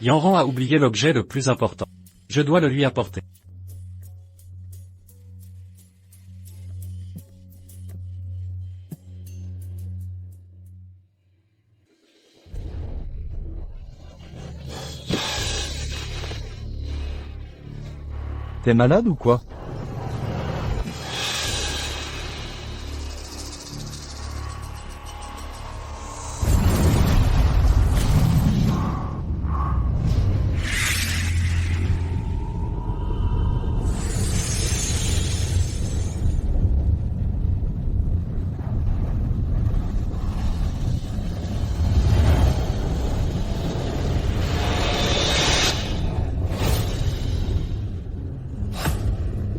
Yanran a oublié l'objet le plus important. Je dois le lui apporter. T'es malade ou quoi?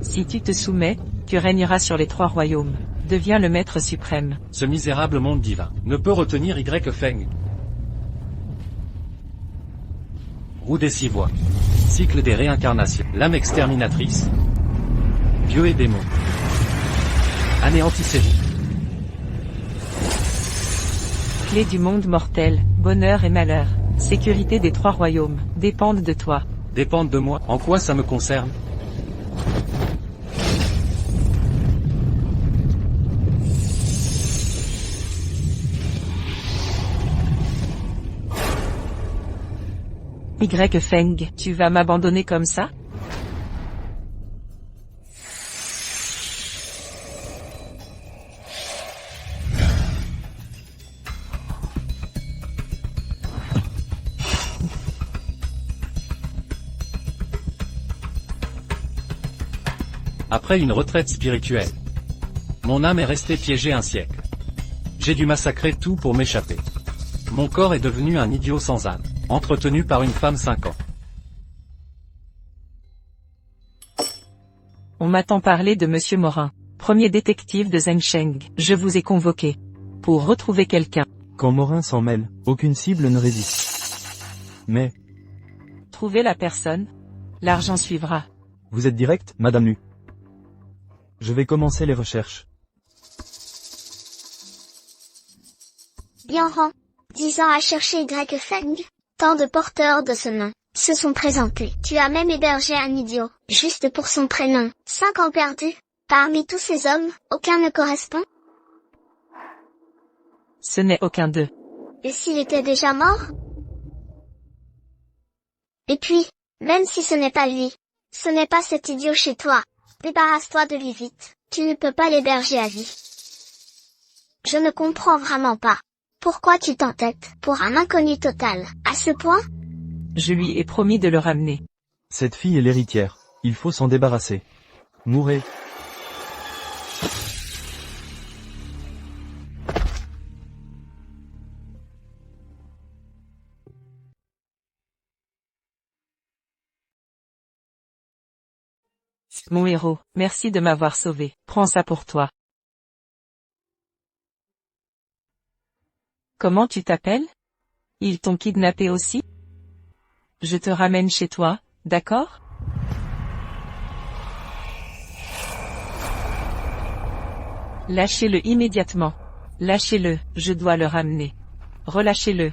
Si tu te soumets, tu régneras sur les 3 royaumes. Deviens le maître suprême. Ce misérable monde divin ne peut retenir Y Feng. Roue des 6 voies. Cycle des réincarnations. Lame exterminatrice. Dieu et démons. Anéantissez-vous. Clé du monde mortel, bonheur et malheur, sécurité des 3 royaumes, dépendent de toi. Dépendent de moi. En quoi ça me concerne? Y Feng, tu vas m'abandonner comme ça? Après une retraite spirituelle, mon âme est restée piégée un siècle. J'ai dû massacrer tout pour m'échapper. Mon corps est devenu un idiot sans âme, entretenu par une femme 5 ans. On m'attend parler de Monsieur Morin, premier détective de Zhengsheng. Je vous ai convoqué pour retrouver quelqu'un. Quand Morin s'en mêle, aucune cible ne résiste. Mais, Trouvez la personne, l'argent suivra. vous êtes direct, Madame Nu. Je vais commencer les recherches. Yanran, 10 ans à chercher Y Feng. Tant de porteurs de ce nom se sont présentés. Tu as même hébergé un idiot, juste pour son prénom. 5 ans perdus. Parmi tous ces hommes, aucun ne correspond. Ce n'est aucun d'eux. Et s'il était déjà mort? Et puis, même si ce n'est pas lui, ce n'est pas cet idiot chez toi. Débarrasse-toi de lui vite. Tu ne peux pas l'héberger à vie. Je ne comprends vraiment pas. Pourquoi tu t'entêtes pour un inconnu total, à ce point? Je lui ai promis de le ramener. Cette fille est l'héritière. Il faut s'en débarrasser. Mourez. Mon héros, merci de m'avoir sauvé. Prends ça pour toi. Comment tu t'appelles? Ils t'ont kidnappé aussi? Je te ramène chez toi, d'accord? Lâchez-le immédiatement. Lâchez-le, je dois le ramener. Relâchez-le.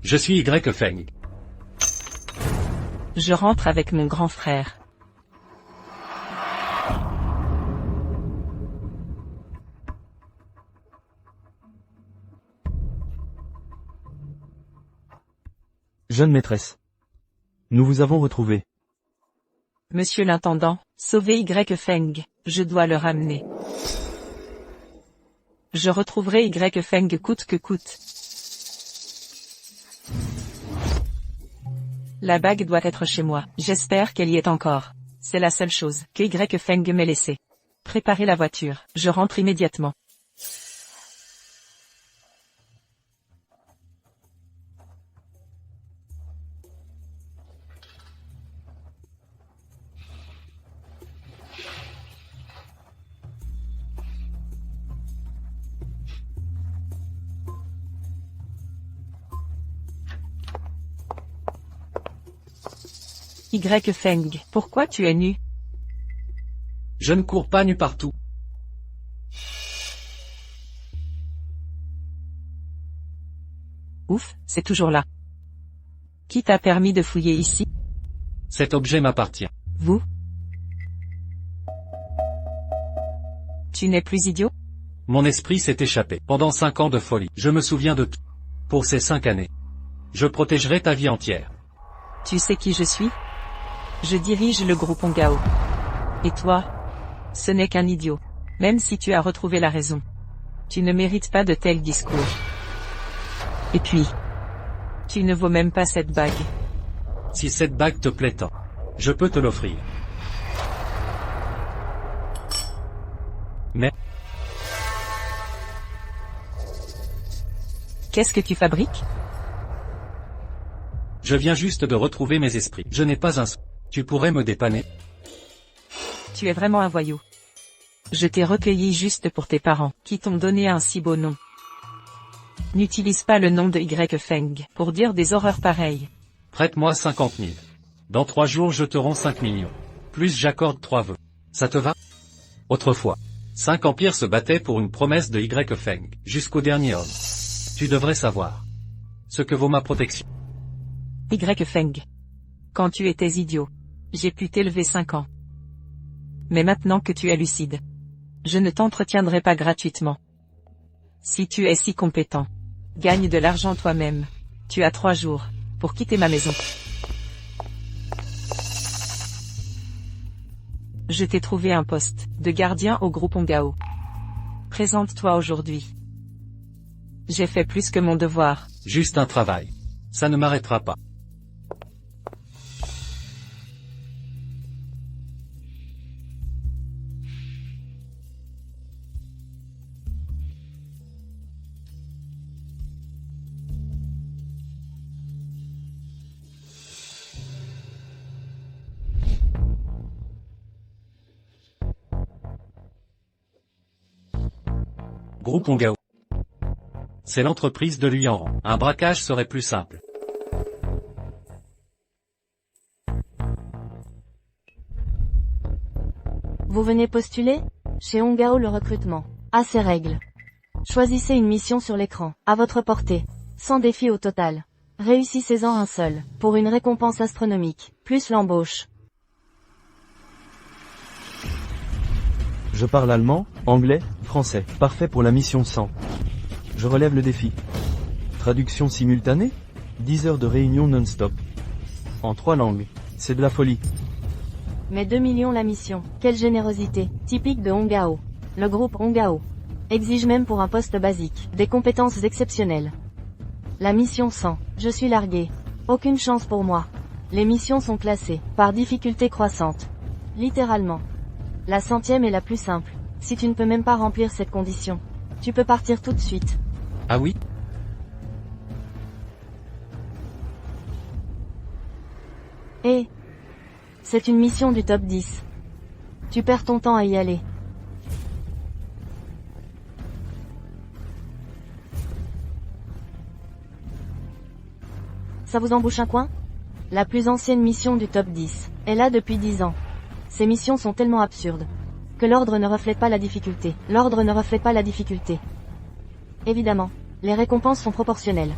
Je suis Y Feng. Je rentre avec mon grand frère. Jeune maîtresse. Nous vous avons retrouvé. Monsieur l'intendant, sauvez Y Feng, je dois le ramener. Je retrouverai Y Feng coûte que coûte. La bague doit être chez moi. J'espère qu'elle y est encore. C'est la seule chose que Y Feng m'ait laissée. Préparez la voiture. Je rentre immédiatement. Y Feng, pourquoi tu es nu? Je ne cours pas nu partout. Ouf, c'est toujours là. Qui t'a permis de fouiller ici? Cet objet m'appartient. Vous? Tu n'es plus idiot? Mon esprit s'est échappé. Pendant 5 ans de folie, je me souviens de tout. Pour ces 5 années, je protégerai ta vie entière. Tu sais qui je suis? Je dirige le groupe Ongao. Et toi? Ce n'est qu'un idiot. Même si tu as retrouvé la raison. Tu ne mérites pas de tels discours. Et puis, tu ne vaux même pas cette bague. Si cette bague te plaît tant, je peux te l'offrir. Mais, Qu'est-ce que tu fabriques? je viens juste de retrouver mes esprits. Je n'ai pas un sou. Tu pourrais me dépanner? Tu es vraiment un voyou. Je t'ai recueilli juste pour tes parents, qui t'ont donné un si beau nom. N'utilise pas le nom de Y Feng pour dire des horreurs pareilles. Prête-moi 50 000. Dans 3 jours je te rends 5 millions. Plus j'accorde 3 vœux. Ça te va? Autrefois, 5 empires se battaient pour une promesse de Y Feng, jusqu'au dernier homme. Tu devrais savoir ce que vaut ma protection. Y Feng. Quand tu étais idiot, j'ai pu t'élever 5 ans. Mais maintenant que tu es lucide, je ne t'entretiendrai pas gratuitement. Si tu es si compétent, gagne de l'argent toi-même. Tu as 3 jours pour quitter ma maison. Je t'ai trouvé un poste de gardien au groupe Ongao. Présente-toi aujourd'hui. J'ai fait plus que mon devoir. Juste un travail. Ça ne m'arrêtera pas. Groupe Ongao. C'est l'entreprise de Luyanran. Un braquage serait plus simple. Vous venez postuler? Chez Ongao le recrutement a ses règles. Choisissez une mission sur l'écran, à votre portée. 100 défis au total. Réussissez-en un seul, pour une récompense astronomique, plus l'embauche. Je parle allemand, anglais, français. Parfait pour la mission 100. Je relève le défi. Traduction simultanée? 10 heures de réunion non-stop. En 3 langues. C'est de la folie. Mais 2 millions la mission. Quelle générosité, typique de Ongao. Le groupe Ongao exige même pour un poste basique, des compétences exceptionnelles. La mission 100. Je suis largué. Aucune chance pour moi. Les missions sont classées, par difficulté croissante. Littéralement. La 100e est la plus simple. Si tu ne peux même pas remplir cette condition, tu peux partir tout de suite. Ah oui? Et c'est une mission du top 10. Tu perds ton temps à y aller. Ça vous embouche un coin? La plus ancienne mission du top 10 est là depuis 10 ans. Ces missions sont tellement absurdes que l'ordre ne reflète pas la difficulté. L'ordre ne reflète pas la difficulté. Évidemment, les récompenses sont proportionnelles.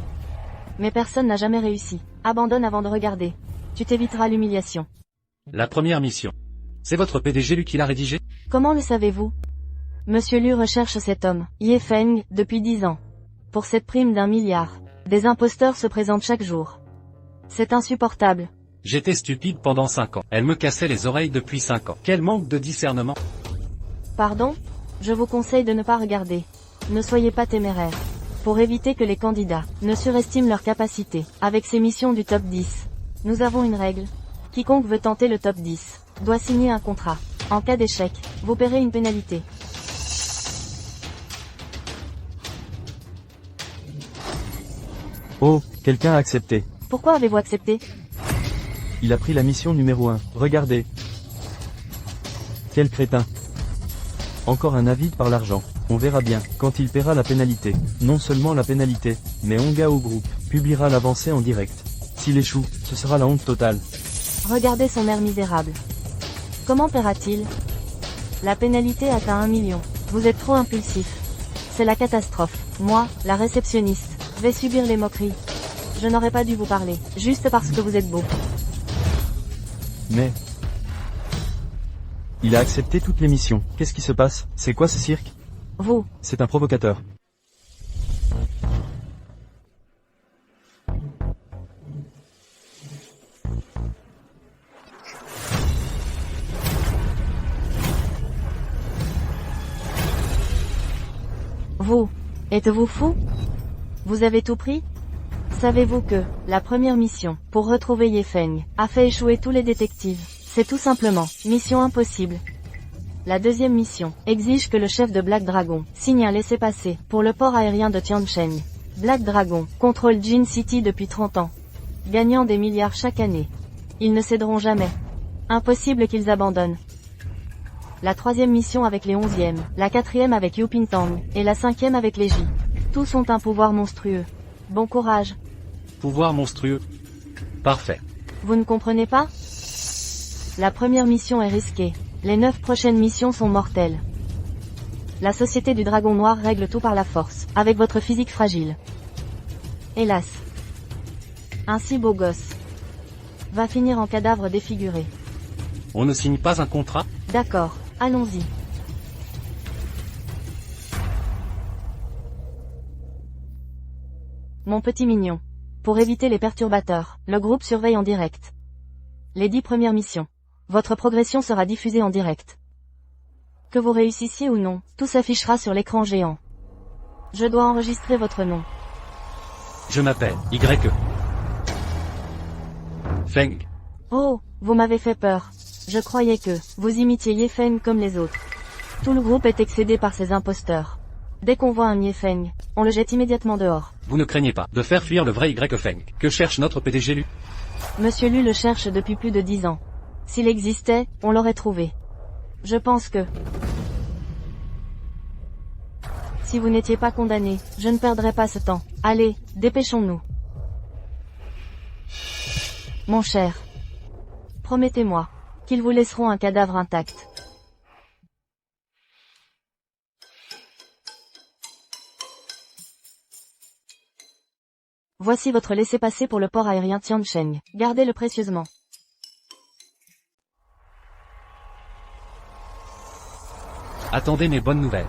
Mais personne n'a jamais réussi. Abandonne avant de regarder. Tu t'éviteras l'humiliation. La première mission. C'est votre PDG Lu qui l'a rédigé? Comment le savez-vous? Monsieur Lu recherche cet homme, Ye Feng, depuis 10 ans. Pour cette prime d'1 milliard. Des imposteurs se présentent chaque jour. C'est insupportable. J'étais stupide pendant 5 ans. Elle me cassait les oreilles depuis 5 ans. Quel manque de discernement. Pardon? Je vous conseille de ne pas regarder. Ne soyez pas téméraire. Pour éviter que les candidats ne surestiment leurs capacités, avec ces missions du top 10, nous avons une règle. Quiconque veut tenter le top 10 doit signer un contrat. En cas d'échec, vous paierez une pénalité. Oh, quelqu'un a accepté. Pourquoi avez-vous accepté? Il a pris la mission numéro 1. Regardez. Quel crétin. Encore un avide par l'argent. On verra bien, quand il paiera la pénalité. Non seulement la pénalité, mais Ongao Group publiera l'avancée en direct. S'il échoue, ce sera la honte totale. Regardez son air misérable. Comment paiera-t-il? La pénalité atteint 1 million. Vous êtes trop impulsif. C'est la catastrophe. Moi, la réceptionniste, vais subir les moqueries. Je n'aurais pas dû vous parler, juste parce que vous êtes beau. Mais... Il a accepté toutes les missions. Qu'est-ce qui se passe? C'est quoi ce cirque? Vous, C'est un provocateur. vous, êtes-vous fou? Vous avez tout pris? Savez-vous que, la première mission, pour retrouver Ye Feng, a fait échouer tous les détectives? C'est tout simplement, mission impossible. La deuxième mission, exige que le chef de Black Dragon, signe un laissez-passer, pour le port aérien de Tiansheng. Black Dragon, contrôle Jin City depuis 30 ans. Gagnant des milliards chaque année. Ils ne céderont jamais. Impossible qu'ils abandonnent. La troisième mission avec les 11e, la quatrième avec Yu Pintang, et la cinquième avec les J. Tous ont un pouvoir monstrueux. Bon courage. Pouvoir monstrueux. Parfait. Vous ne comprenez pas? La première mission est risquée. Les 9 prochaines missions sont mortelles. La Société du Dragon Noir règle tout par la force, avec votre physique fragile. Hélas. Un si beau gosse va finir en cadavre défiguré. On ne signe pas un contrat? D'accord, allons-y. Mon petit mignon. Pour éviter les perturbateurs, le groupe surveille en direct les 10 premières missions. Votre progression sera diffusée en direct. Que vous réussissiez ou non, tout s'affichera sur l'écran géant. Je dois enregistrer votre nom. Je m'appelle Y. Feng. Oh, vous m'avez fait peur. Je croyais que vous imitiez Ye Feng comme les autres. Tout le groupe est excédé par ces imposteurs. Dès qu'on voit un Ye Feng, on le jette immédiatement dehors. Vous ne craignez pas de faire fuir le vrai Y Feng. Que cherche notre PDG Lu? Monsieur Lu le cherche depuis plus de 10 ans. S'il existait, on l'aurait trouvé. Je pense que... Si vous n'étiez pas condamné, je ne perdrais pas ce temps. Allez, dépêchons-nous. Mon cher. Promettez-moi qu'ils vous laisseront un cadavre intact. Voici votre laissez-passer pour le port aérien Tiansheng. Gardez-le précieusement. Attendez mes bonnes nouvelles.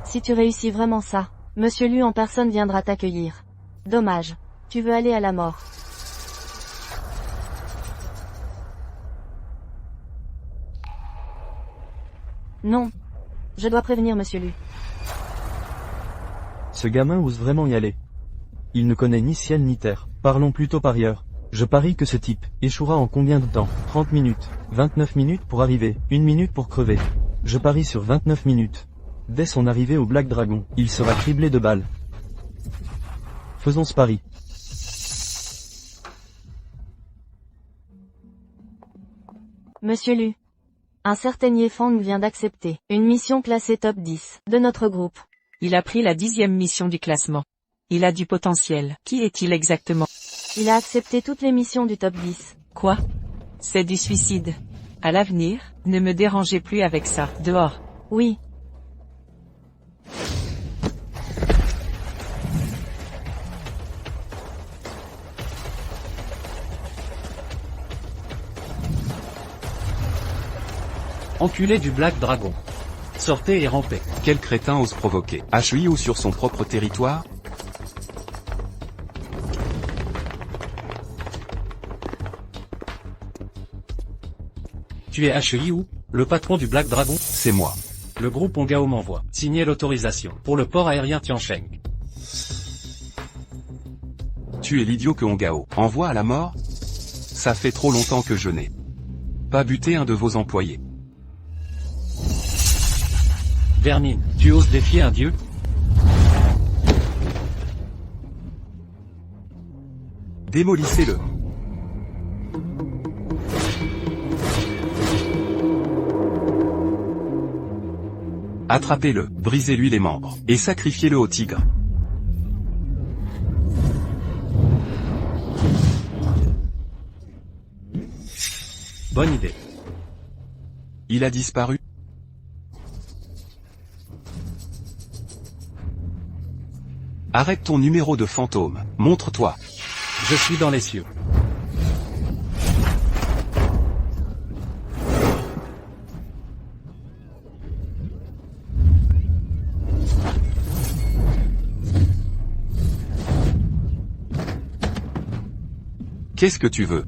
Si tu réussis vraiment ça, Monsieur Lu en personne viendra t'accueillir. Dommage. Tu veux aller à la mort. Non. Je dois prévenir Monsieur Lu. Ce gamin ose vraiment y aller. Il ne connaît ni ciel ni terre. Parlons plutôt parieur. Je parie que ce type échouera en combien de temps? 30 minutes, 29 minutes pour arriver, 1 minute pour crever. Je parie sur 29 minutes. Dès son arrivée au Black Dragon, il sera criblé de balles. Faisons ce pari. Monsieur Lu. Un certain Ye Feng vient d'accepter une mission classée top 10 de notre groupe. Il a pris la 10e mission du classement. Il a du potentiel. Qui est-il exactement? Il a accepté toutes les missions du top 10. Quoi? C'est du suicide. À l'avenir, ne me dérangez plus avec ça. Dehors. Oui. Enculé du Black Dragon. Sortez et rampez. Quel crétin ose provoquer HUI ou sur son propre territoire? Tu es HEI ou le patron du Black Dragon? C'est moi. Le groupe Ongao m'envoie signer l'autorisation pour le port aérien Tiansheng. Tu es l'idiot que Ongao envoie à la mort? Ça fait trop longtemps que je n'ai pas buté un de vos employés. Vermine, tu oses défier un dieu? Démolissez-le. Attrapez-le, brisez-lui les membres, et sacrifiez-le au tigre. Bonne idée. Il a disparu? Arrête ton numéro de fantôme, montre-toi. Je suis dans les cieux. Qu'est-ce que tu veux?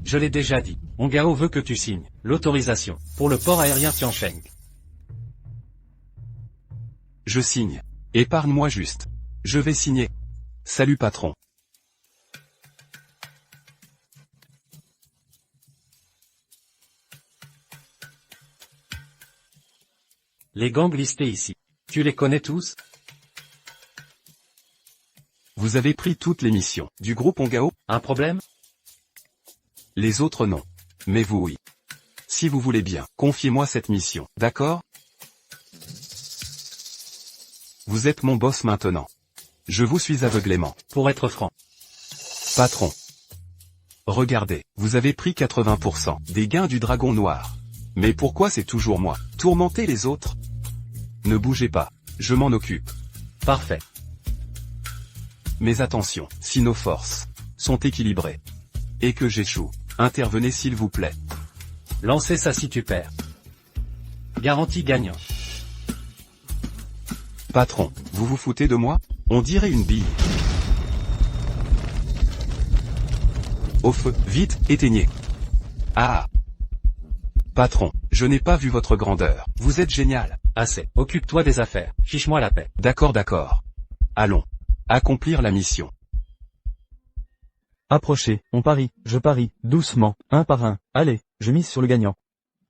Je l'ai déjà dit. Ongao veut que tu signes l'autorisation pour le port aérien Tiancheng. Je signe. Épargne-moi juste. Je vais signer. Salut patron. Les gangs listés ici. Tu les connais tous? Vous avez pris toutes les missions du groupe Ongao? Un problème? Les autres non. Mais vous oui. Si vous voulez bien, confiez-moi cette mission, d'accord? Vous êtes mon boss maintenant. Je vous suis aveuglément. Pour être franc. Patron. Regardez, vous avez pris 80% des gains du dragon noir. Mais pourquoi c'est toujours moi? Tourmenter les autres? Ne bougez pas, je m'en occupe. Parfait. Mais attention, si nos forces sont équilibrées et que j'échoue, intervenez s'il vous plaît. Lancez ça si tu perds. Garantie gagnant. Patron, vous vous foutez de moi? On dirait une bille. Au feu, vite, éteignez. Ah! Patron, je n'ai pas vu votre grandeur. Vous êtes génial. Assez. Occupe-toi des affaires. Fiche-moi la paix. D'accord, d'accord. Allons. Accomplir la mission. Approchez, on parie, je parie, doucement, un par un, allez, je mise sur le gagnant.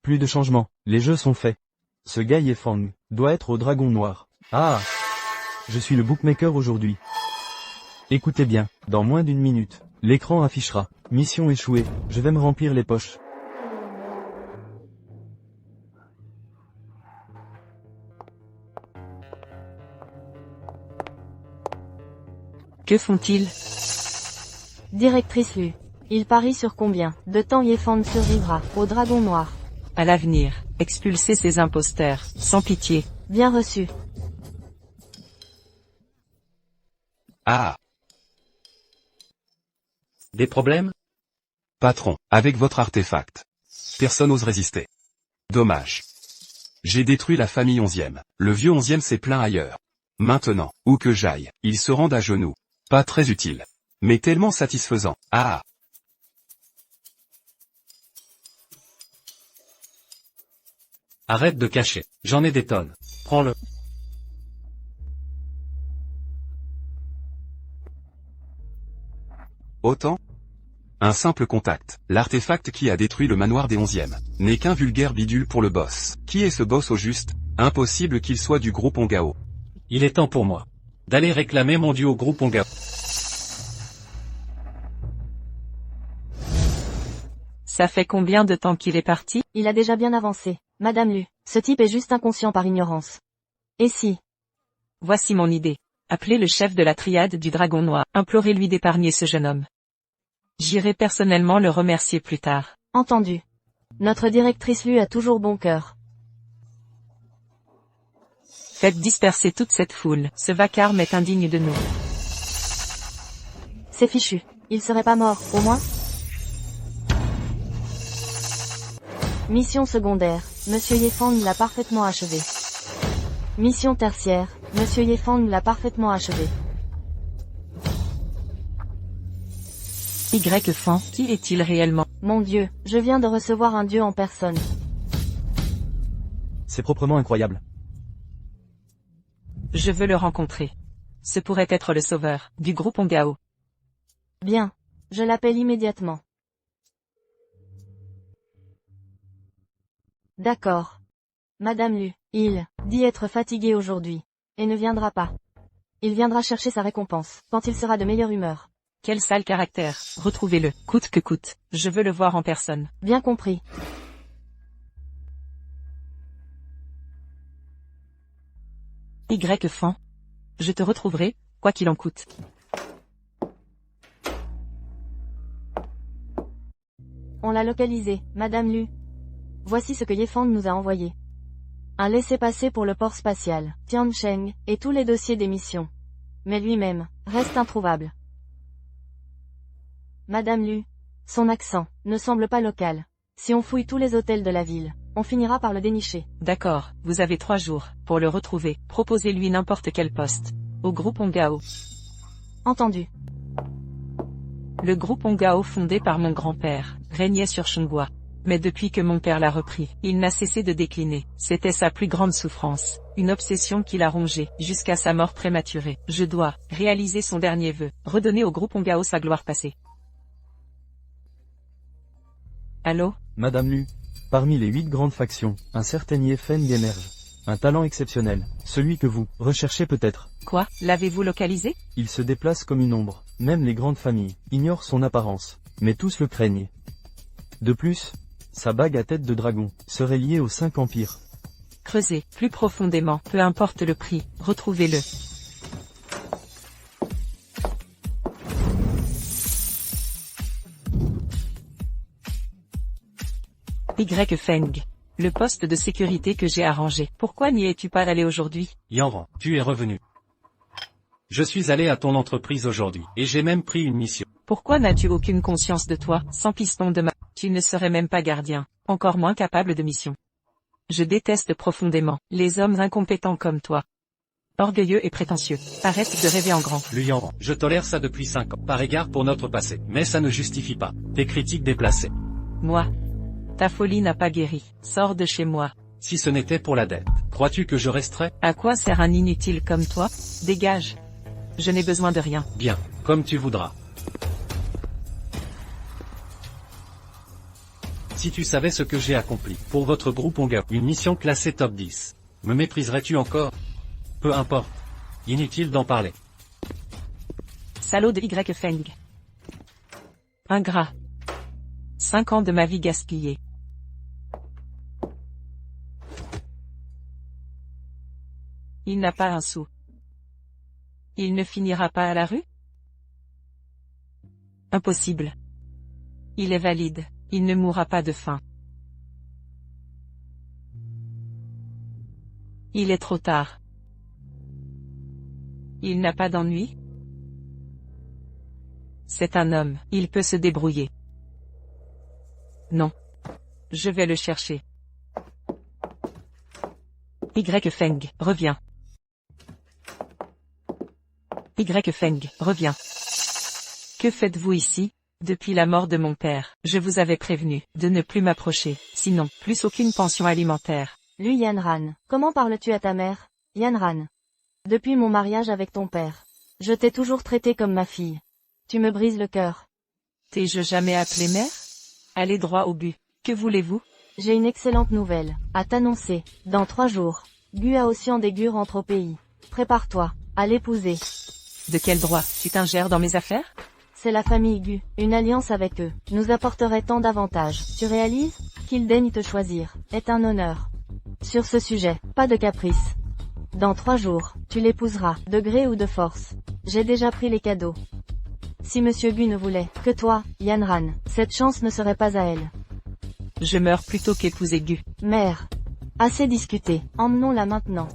Plus de changements, les jeux sont faits. Ce gars Yefang doit être au dragon noir. Ah! Je suis le bookmaker aujourd'hui. Écoutez bien, dans moins d'une minute, l'écran affichera, mission échouée, je vais me remplir les poches. Que font-ils? Directrice Lu. Il parie sur combien de temps Yefang survivra au dragon noir? À l'avenir, expulser ces imposteurs, sans pitié. Bien reçu. Ah! Des problèmes? Patron, avec votre artefact. Personne n'ose résister. Dommage. J'ai détruit la famille 11e. Le vieux 11e s'est plaint ailleurs. Maintenant, où que j'aille, ils se rendent à genoux. Pas très utile. Mais tellement satisfaisant. Ah! Arrête de cacher. J'en ai des tonnes. Prends-le. Autant? Un simple contact. L'artefact qui a détruit le manoir des 11e n'est qu'un vulgaire bidule pour le boss. Qui est ce boss au juste? Impossible qu'il soit du groupe Ongao. Il est temps pour moi d'aller réclamer mon dû au groupe Ongao. Ça fait combien de temps qu'il est parti? Il a déjà bien avancé. Madame Lu, ce type est juste inconscient par ignorance. Et si? Voici mon idée. Appelez le chef de la triade du dragon noir. Implorez-lui d'épargner ce jeune homme. J'irai personnellement le remercier plus tard. Entendu. Notre directrice Lu a toujours bon cœur. Faites disperser toute cette foule. Ce vacarme est indigne de nous. C'est fichu. Il serait pas mort, au moins? Mission secondaire. Monsieur Yefang l'a parfaitement achevé. Mission tertiaire. Monsieur Yefang l'a parfaitement achevé. Yefang, qui est-il réellement? Mon Dieu, je viens de recevoir un dieu en personne. C'est proprement incroyable. Je veux le rencontrer. Ce pourrait être le sauveur du groupe Ongao. Bien. Je l'appelle immédiatement. D'accord. Madame Lu, il dit être fatigué aujourd'hui. Et ne viendra pas. Il viendra chercher sa récompense, quand il sera de meilleure humeur. Quel sale caractère. Retrouvez-le, coûte que coûte. Je veux le voir en personne. Bien compris. Yefang. Je te retrouverai, quoi qu'il en coûte. On l'a localisé, Madame Lu. Voici ce que Yefang nous a envoyé. Un laissez-passer pour le port spatial, Tiancheng, et tous les dossiers d'émission. Mais lui-même, reste introuvable. Madame Lu. Son accent, ne semble pas local. Si on fouille tous les hôtels de la ville, on finira par le dénicher. D'accord, vous avez 3 jours, pour le retrouver. Proposez-lui n'importe quel poste. Au groupe Ongao. Entendu. Le groupe Ongao fondé par mon grand-père, régnait sur Chonghua. Mais depuis que mon père l'a repris, il n'a cessé de décliner. C'était sa plus grande souffrance, une obsession qui l'a rongé, jusqu'à sa mort prématurée. Je dois réaliser son dernier vœu, redonner au groupe Ongao sa gloire passée. Allô? Madame Lu. Parmi les 8 grandes factions, un certain Ye Feng émerge. Un talent exceptionnel, celui que vous recherchez peut-être. Quoi? L'avez-vous localisé? Il se déplace comme une ombre, même les grandes familles ignorent son apparence, mais tous le craignent. De plus, sa bague à tête de dragon serait liée aux 5 empires. Creusez plus profondément, peu importe le prix, retrouvez-le. Y Feng. Le poste de sécurité que j'ai arrangé. Pourquoi n'y es-tu pas allé aujourd'hui? Yanran, tu es revenu. Je suis allé à ton entreprise aujourd'hui, et j'ai même pris une mission. Pourquoi n'as-tu aucune conscience de toi, sans piston de ma... Tu ne serais même pas gardien, encore moins capable de mission. Je déteste profondément les hommes incompétents comme toi. Orgueilleux et prétentieux. Arrête de rêver en grand. Le Yanran, je tolère ça depuis 5 ans, par égard pour notre passé, mais ça ne justifie pas tes critiques déplacées. Moi. Ta folie n'a pas guéri. Sors de chez moi. Si ce n'était pour la dette, crois-tu que je resterais? À quoi sert un inutile comme toi? Dégage. Je n'ai besoin de rien. Bien, comme tu voudras. Si tu savais ce que j'ai accompli pour votre groupe Ongao, une mission classée top 10, me mépriserais-tu encore? Peu importe. Inutile d'en parler. Salaud de Y Feng. Ingrat. 5 ans de ma vie gaspillés. Il n'a pas un sou. Il ne finira pas à la rue? Impossible. Il est valide, il ne mourra pas de faim. Il est trop tard. Il n'a pas d'ennui? C'est un homme, il peut se débrouiller. Non. Je vais le chercher. Y Feng, reviens. Y Feng, reviens. Que faites-vous ici? Depuis la mort de mon père, je vous avais prévenu de ne plus m'approcher, sinon, plus aucune pension alimentaire. Lu Yanran, comment parles-tu à ta mère? Yanran. Depuis mon mariage avec ton père, je t'ai toujours traité comme ma fille. Tu me brises le cœur. T'ai-je jamais appelé mère? Allez droit au but. Que voulez-vous? J'ai une excellente nouvelle à t'annoncer. Dans 3 jours, Gu Aoxian des Gur entre au pays. Prépare-toi à l'épouser. De quel droit? Tu t'ingères dans mes affaires? C'est la famille Gu. Une alliance avec eux nous apporterait tant d'avantages. Tu réalises? Qu'il daigne te choisir est un honneur. Sur ce sujet, pas de caprice. Dans 3 jours, tu l'épouseras, de gré ou de force. J'ai déjà pris les cadeaux. Si Monsieur Gu ne voulait que toi, Yanran, cette chance ne serait pas à elle. Je meurs plutôt qu'épouser Gu. Mère. Assez discuté, emmenons-la maintenant.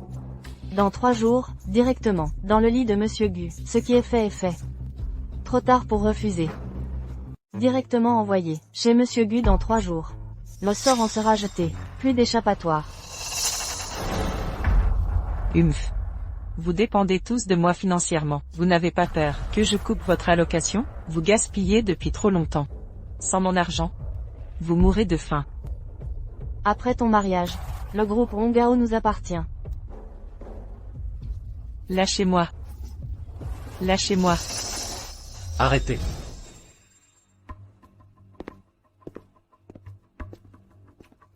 Dans 3 jours, directement, dans le lit de Monsieur Gu. Ce qui est fait est fait. Trop tard pour refuser. Directement envoyé, chez Monsieur Gu dans 3 jours. Le sort en sera jeté, plus d'échappatoire. Humph. Vous dépendez tous de moi financièrement. Vous n'avez pas peur que je coupe votre allocation? Vous gaspillez depuis trop longtemps. Sans mon argent, vous mourrez de faim. Après ton mariage, le groupe Ongao nous appartient. Lâchez-moi. Lâchez-moi. Arrêtez.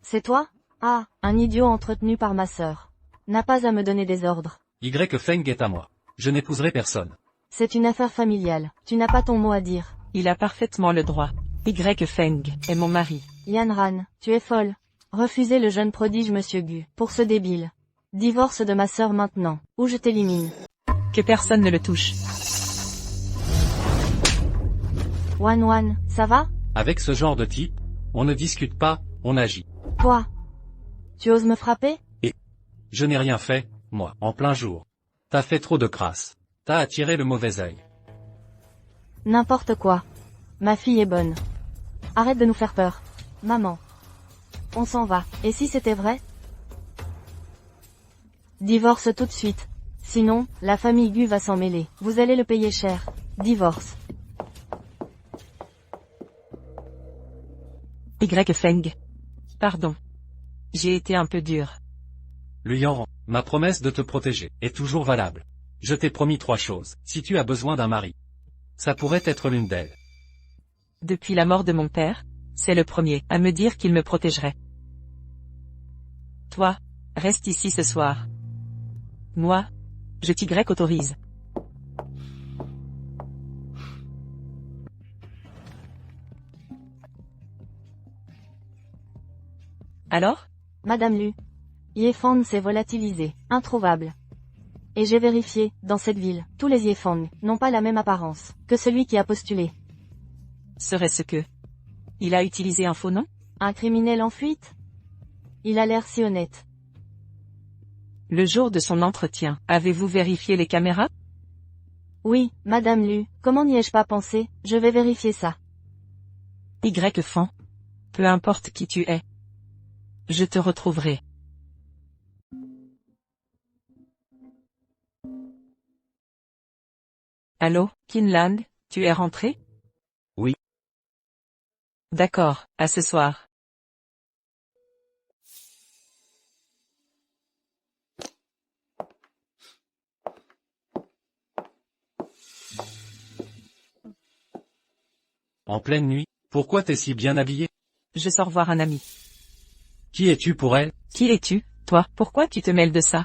C'est toi? Ah, un idiot entretenu par ma sœur. N'a pas à me donner des ordres. Y Feng est à moi. Je n'épouserai personne. C'est une affaire familiale. Tu n'as pas ton mot à dire. Il a parfaitement le droit. Y Feng est mon mari. Yanran, tu es folle. Refusez le jeune prodige Monsieur Gu, pour ce débile. Divorce de ma sœur maintenant, ou je t'élimine. Que personne ne le touche. Wan, ça va? Avec ce genre de type, On ne discute pas, on agit. Toi. Tu oses me frapper? Je n'ai rien fait, moi, en plein jour. T'as fait trop de crasse. T'as attiré le mauvais œil. N'importe quoi. Ma fille est bonne. Arrête de nous faire peur. Maman. On s'en va. Et si c'était vrai? Divorce tout de suite. Sinon, la famille Gu va s'en mêler. Vous allez le payer cher. Divorce. Y Feng. Pardon. J'ai été un peu dur. Lui Yanran, ma promesse de te protéger est toujours valable. Je t'ai promis 3 choses, si tu as besoin d'un mari. Ça pourrait être l'une d'elles. Depuis la mort de mon père, c'est le premier à me dire qu'il me protégerait. Toi, reste ici ce soir. Moi, je t'y autorise. Alors? Madame Lu. Yefang s'est volatilisé, introuvable. Et j'ai vérifié, dans cette ville, tous les Yefang n'ont pas la même apparence que celui qui a postulé. Serait-ce que... Il a utilisé un faux nom? Un criminel en fuite? Il a l'air si honnête. Le jour de son entretien, avez-vous vérifié les caméras? Oui, Madame Lu, comment n'y ai-je pas pensé? Je vais vérifier ça. Y Fan. Peu importe qui tu es. Je te retrouverai. Allô, Kinlang, tu es rentré? Oui. D'accord, à ce soir. En pleine nuit, pourquoi t'es si bien habillé? Je sors voir un ami. Qui es-tu pour elle? Qui es-tu, toi? Pourquoi tu te mêles de ça?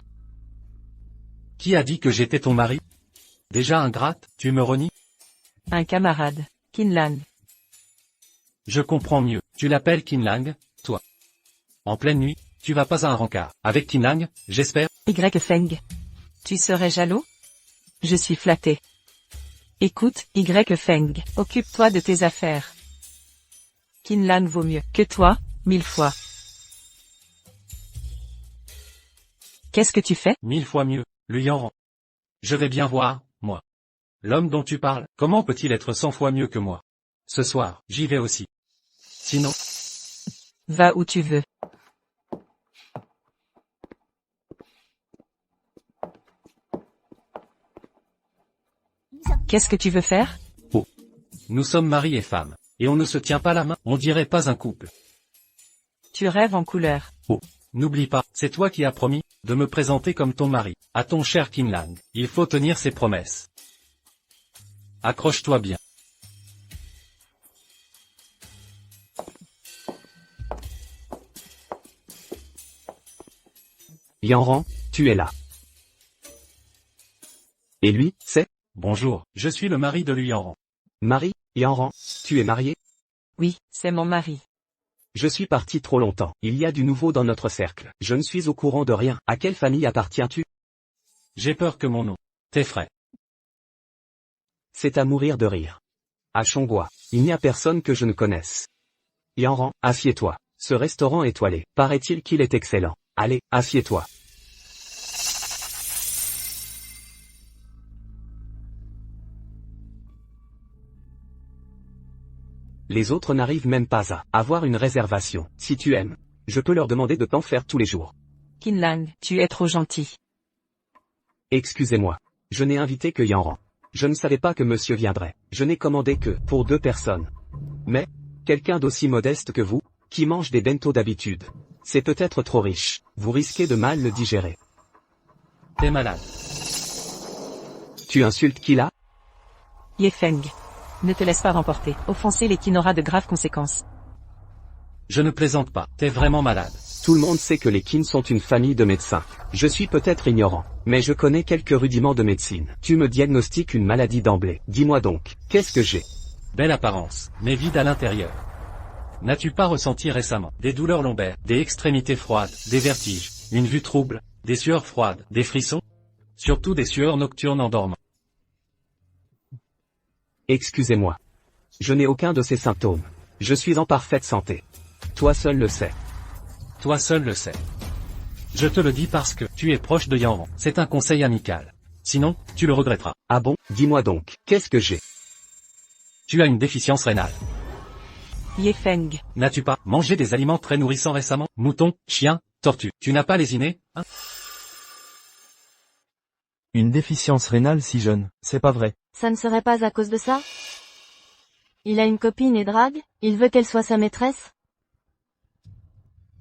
Qui a dit que j'étais ton mari? Déjà ingrate, tu me renies? Un camarade, Kinlang. Je comprends mieux, tu l'appelles Kinlang, toi. En pleine nuit, tu vas pas à un rencard. Avec Kinlang, j'espère? Y Feng. Tu serais jaloux? Je suis flatté. Écoute, Y Feng, occupe-toi de tes affaires. Kinlang vaut mieux que toi, 1000 fois. Qu'est-ce que tu fais? 1000 fois mieux, le Yanran. Je vais bien voir, moi. L'homme dont tu parles, comment peut-il être 100 fois mieux que moi? Ce soir, j'y vais aussi. Sinon... Va où tu veux. Qu'est-ce que tu veux faire? Oh. Nous sommes mari et femme. Et on ne se tient pas la main, on dirait pas un couple. Tu rêves en couleur. Oh. N'oublie pas, c'est toi qui as promis de me présenter comme ton mari, à ton cher Kinlang. Il faut tenir ses promesses. Accroche-toi bien. Yanran, tu es là. Et lui, c'est? Bonjour, je suis le mari de Lui Yanran. Marie, Yanran, tu es marié? Oui, c'est mon mari. Je suis parti trop longtemps. Il y a du nouveau dans notre cercle. Je ne suis au courant de rien. À quelle famille appartiens-tu? J'ai peur que mon nom t'effraie. C'est à mourir de rire. À Chongwa, il n'y a personne que je ne connaisse. Yanran, assieds-toi. Ce restaurant étoilé, paraît-il qu'il est excellent. Allez, assieds-toi. Les autres n'arrivent même pas à avoir une réservation. Si tu aimes, je peux leur demander de t'en faire tous les jours. Kinlang, tu es trop gentil. Excusez-moi. Je n'ai invité que Yanran. Je ne savais pas que monsieur viendrait. Je n'ai commandé que pour 2 personnes. Mais, quelqu'un d'aussi modeste que vous, qui mange des bento d'habitude, c'est peut-être trop riche. Vous risquez de mal le digérer. T'es malade. Tu insultes qui là? Ye Feng. Ne te laisse pas remporter. Offenser les Qin aura de graves conséquences. Je ne plaisante pas, t'es vraiment malade. Tout le monde sait que les Qin sont une famille de médecins. Je suis peut-être ignorant, mais je connais quelques rudiments de médecine. Tu me diagnostiques une maladie d'emblée. Dis-moi donc, qu'est-ce que j'ai? Belle apparence, mais vide à l'intérieur. N'as-tu pas ressenti récemment des douleurs lombaires, des extrémités froides, des vertiges, une vue trouble, des sueurs froides, des frissons? Surtout des sueurs nocturnes en dormant. Excusez-moi. Je n'ai aucun de ces symptômes. Je suis en parfaite santé. Toi seul le sais. Toi seul le sais. Je te le dis parce que tu es proche de Yanran. C'est un conseil amical. Sinon, tu le regretteras. Ah bon, dis-moi donc, qu'est-ce que j'ai? Tu as une déficience rénale. Ye Feng. N'as-tu pas mangé des aliments très nourrissants récemment? Mouton, chien, tortue. Tu n'as pas lésiné, hein? Une déficience rénale si jeune, c'est pas vrai. Ça ne serait pas à cause de ça? Il a une copine et drague? Il veut qu'elle soit sa maîtresse?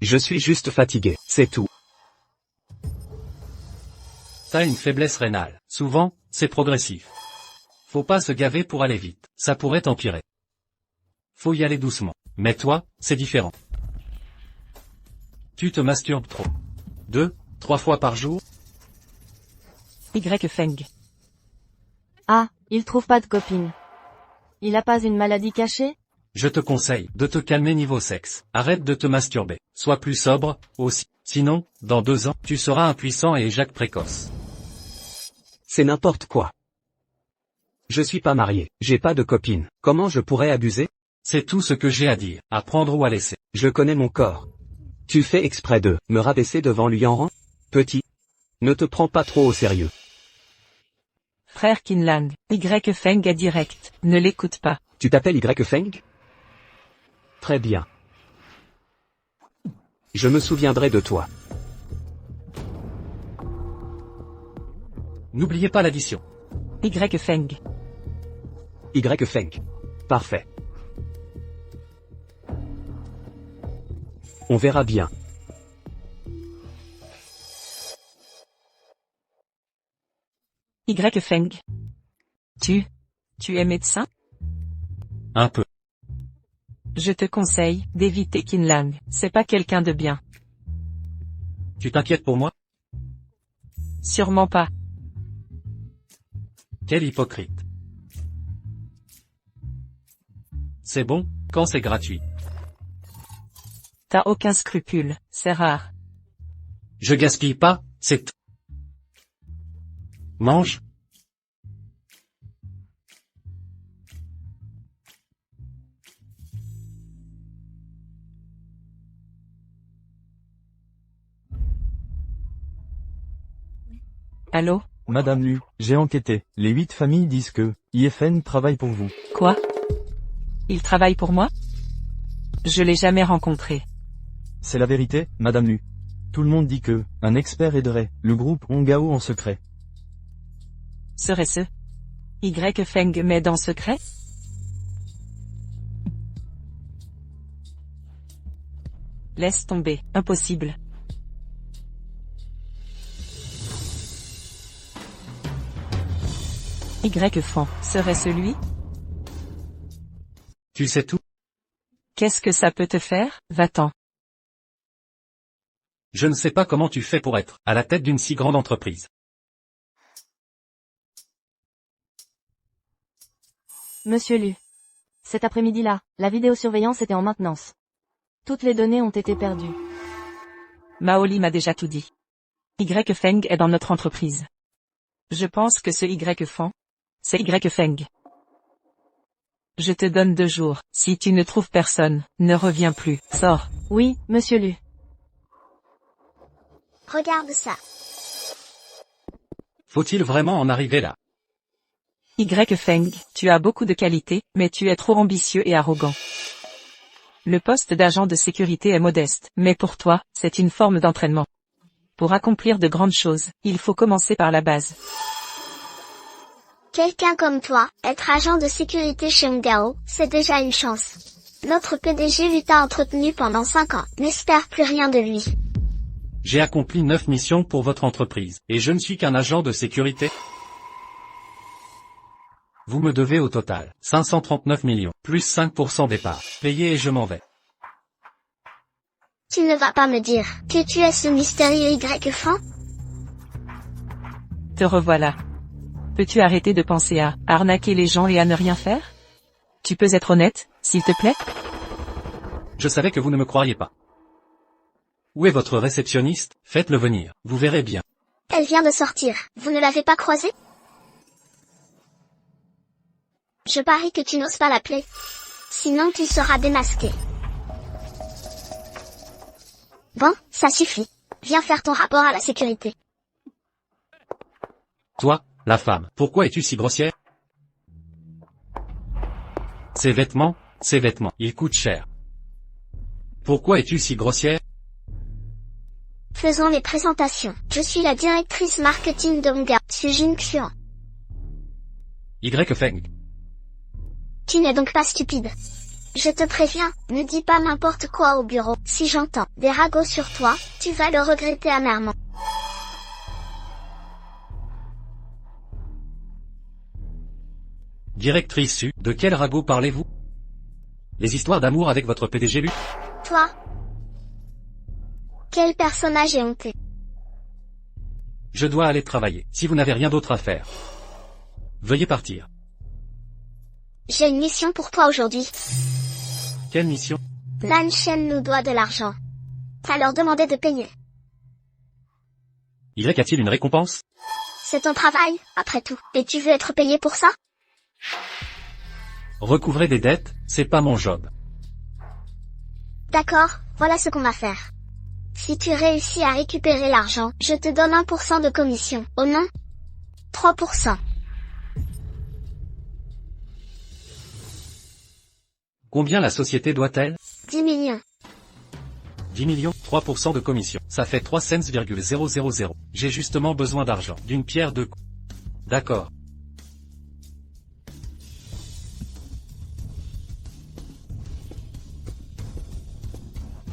Je suis juste fatigué, c'est tout. T'as une faiblesse rénale. Souvent, c'est progressif. Faut pas se gaver pour aller vite. Ça pourrait t'empirer. Faut y aller doucement. Mais toi, c'est différent. Tu te masturbes trop. 2, 3 fois par jour? Y Feng. Ah, il trouve pas de copine. Il a pas une maladie cachée? Je te conseille de te calmer niveau sexe. Arrête de te masturber. Sois plus sobre, aussi. Sinon, dans 2 ans, tu seras impuissant et éjac précoce. C'est n'importe quoi. Je suis pas marié, j'ai pas de copine. Comment je pourrais abuser? C'est tout ce que j'ai à dire. À prendre ou à laisser. Je connais mon corps. Tu fais exprès de me rabaisser devant lui en rang? Petit. Ne te prends pas trop au sérieux. Frère Kinlang. Y Feng est direct. Ne l'écoute pas. Tu t'appelles Y Feng? Très bien. Je me souviendrai de toi. N'oubliez pas l'addition. Y Feng. Y Feng. Parfait. On verra bien. Y Feng. Tu es médecin? Un peu. Je te conseille d'éviter Kinlang. C'est pas quelqu'un de bien. Tu t'inquiètes pour moi? Sûrement pas. Quel hypocrite. C'est bon, quand c'est gratuit. T'as aucun scrupule, c'est rare. Je gaspille pas, c'est tout. Mange. Allô? Madame Lu, j'ai enquêté. Les 8 familles disent que IFN travaille pour vous. Quoi? Il travaille pour moi? Je l'ai jamais rencontré. C'est la vérité, Madame Lu. Tout le monde dit que un expert aiderait le groupe Ongao en secret. Serait-ce? Y Feng m'aide en secret? Laisse tomber, impossible. Y Feng, serait-ce lui? Tu sais tout? Qu'est-ce que ça peut te faire? Va-t'en. Je ne sais pas comment tu fais pour être à la tête d'une si grande entreprise. Monsieur Lu. Cet après-midi-là, la vidéosurveillance était en maintenance. Toutes les données ont été perdues. Maoli m'a déjà tout dit. Y Feng est dans notre entreprise. Je pense que ce Y Feng, c'est Y Feng. Je te donne 2 jours. Si tu ne trouves personne, ne reviens plus. Sors. Oui, monsieur Lu. Regarde ça. Faut-il vraiment en arriver là? Y Feng, tu as beaucoup de qualités, mais tu es trop ambitieux et arrogant. Le poste d'agent de sécurité est modeste, mais pour toi, c'est une forme d'entraînement. Pour accomplir de grandes choses, il faut commencer par la base. Quelqu'un comme toi, être agent de sécurité chez Ongao, c'est déjà une chance. Notre PDG lui t'a entretenu pendant 5 ans, n'espère plus rien de lui. J'ai accompli 9 missions pour votre entreprise, et je ne suis qu'un agent de sécurité. Vous me devez au total 539 millions, plus 5% des parts. Payé et je m'en vais. Tu ne vas pas me dire que tu es ce mystérieux Y Feng? Te revoilà. Peux-tu arrêter de penser à arnaquer les gens et à ne rien faire? Tu peux être honnête, s'il te plaît? Je savais que vous ne me croiriez pas. Où est votre réceptionniste? Faites-le venir, vous verrez bien. Elle vient de sortir, vous ne l'avez pas croisée? Je parie que tu n'oses pas l'appeler. Sinon tu seras démasqué. Bon, ça suffit. Viens faire ton rapport à la sécurité. Toi, la femme, pourquoi es-tu si grossière? Ces vêtements, ils coûtent cher. Pourquoi es-tu si grossière? Faisons les présentations. Je suis la directrice marketing de Honga, Sujin Xuan. Y. Feng. Tu n'es donc pas stupide. Je te préviens, ne dis pas n'importe quoi au bureau. Si j'entends des ragots sur toi, tu vas le regretter amèrement. Directrice Su, de quel ragot parlez-vous? Les histoires d'amour avec votre PDG Lu? Toi? Quel personnage est honteux? Je dois aller travailler, si vous n'avez rien d'autre à faire. Veuillez partir. J'ai une mission pour toi aujourd'hui. Quelle mission? Lan Shen nous doit de l'argent. T'as leur demandé de payer. Y a-t-il une récompense? C'est ton travail, après tout. Et tu veux être payé pour ça? Recouvrer des dettes, c'est pas mon job. D'accord, voilà ce qu'on va faire. Si tu réussis à récupérer l'argent, je te donne 1% de commission. Oh non? 3%. Combien la société doit-elle? 10 millions. 10 millions, 3% de commission. Ça fait 3 cents,000. J'ai justement besoin d'argent. D'une pierre deux coups. D'accord.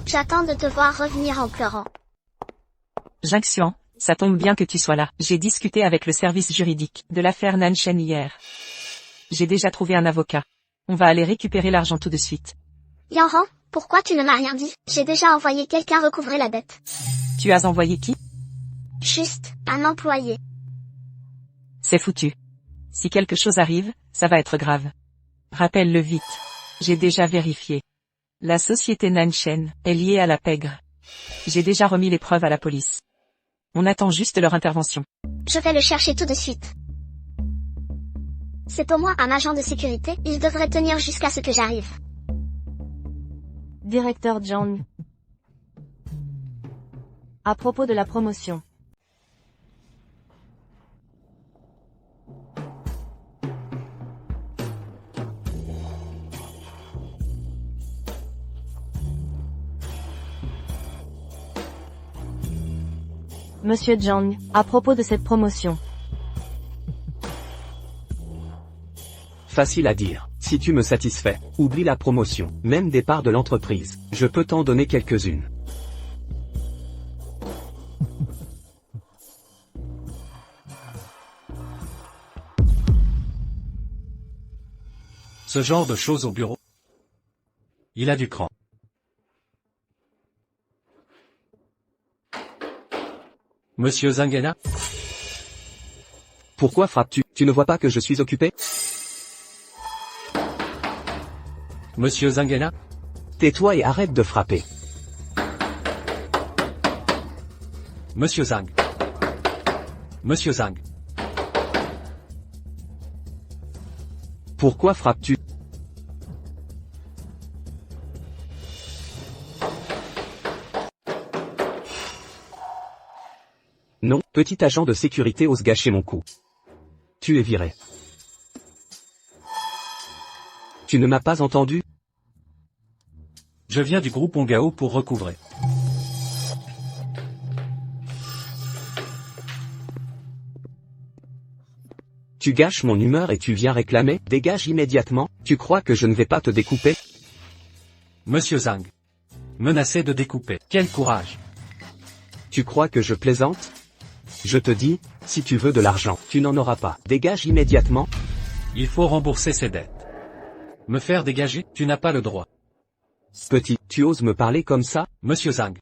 J'attends de te voir revenir en pleurant. Jinxian, ça tombe bien que tu sois là. J'ai discuté avec le service juridique de l'affaire Nanshen hier. J'ai déjà trouvé un avocat. On va aller récupérer l'argent tout de suite. Yanran, pourquoi tu ne m'as rien dit? J'ai déjà envoyé quelqu'un recouvrer la dette. Tu as envoyé qui? Juste, un employé. C'est foutu. Si quelque chose arrive, ça va être grave. Rappelle-le vite. J'ai déjà vérifié. La société Nanshen est liée à la pègre. J'ai déjà remis les preuves à la police. On attend juste leur intervention. Je vais le chercher tout de suite. C'est au moins un agent de sécurité, il devrait tenir jusqu'à ce que j'arrive. Directeur Zhang. À propos de la promotion. Monsieur Zhang, à propos de cette promotion. Facile à dire. Si tu me satisfais, oublie la promotion, même des parts de l'entreprise. Je peux t'en donner quelques-unes. Ce genre de choses au bureau. Il a du cran. Monsieur Zangena? Pourquoi frappes-tu? Tu ne vois pas que je suis occupé? Monsieur Zangena? Tais-toi et arrête de frapper. Monsieur Zhang. Monsieur Zhang. Pourquoi frappes-tu? Non, petit agent de sécurité ose gâcher mon coup. Tu es viré. Tu ne m'as pas entendu? Je viens du groupe Ongao pour recouvrer. Tu gâches mon humeur et tu viens réclamer? Dégage immédiatement, tu crois que je ne vais pas te découper? Monsieur Zhang. Menacé de découper. Quel courage. Tu crois que je plaisante? Je te dis, si tu veux de l'argent, tu n'en auras pas. Dégage immédiatement. Il faut rembourser ses dettes. Me faire dégager, tu n'as pas le droit. Petit, tu oses me parler comme ça? Monsieur Zhang.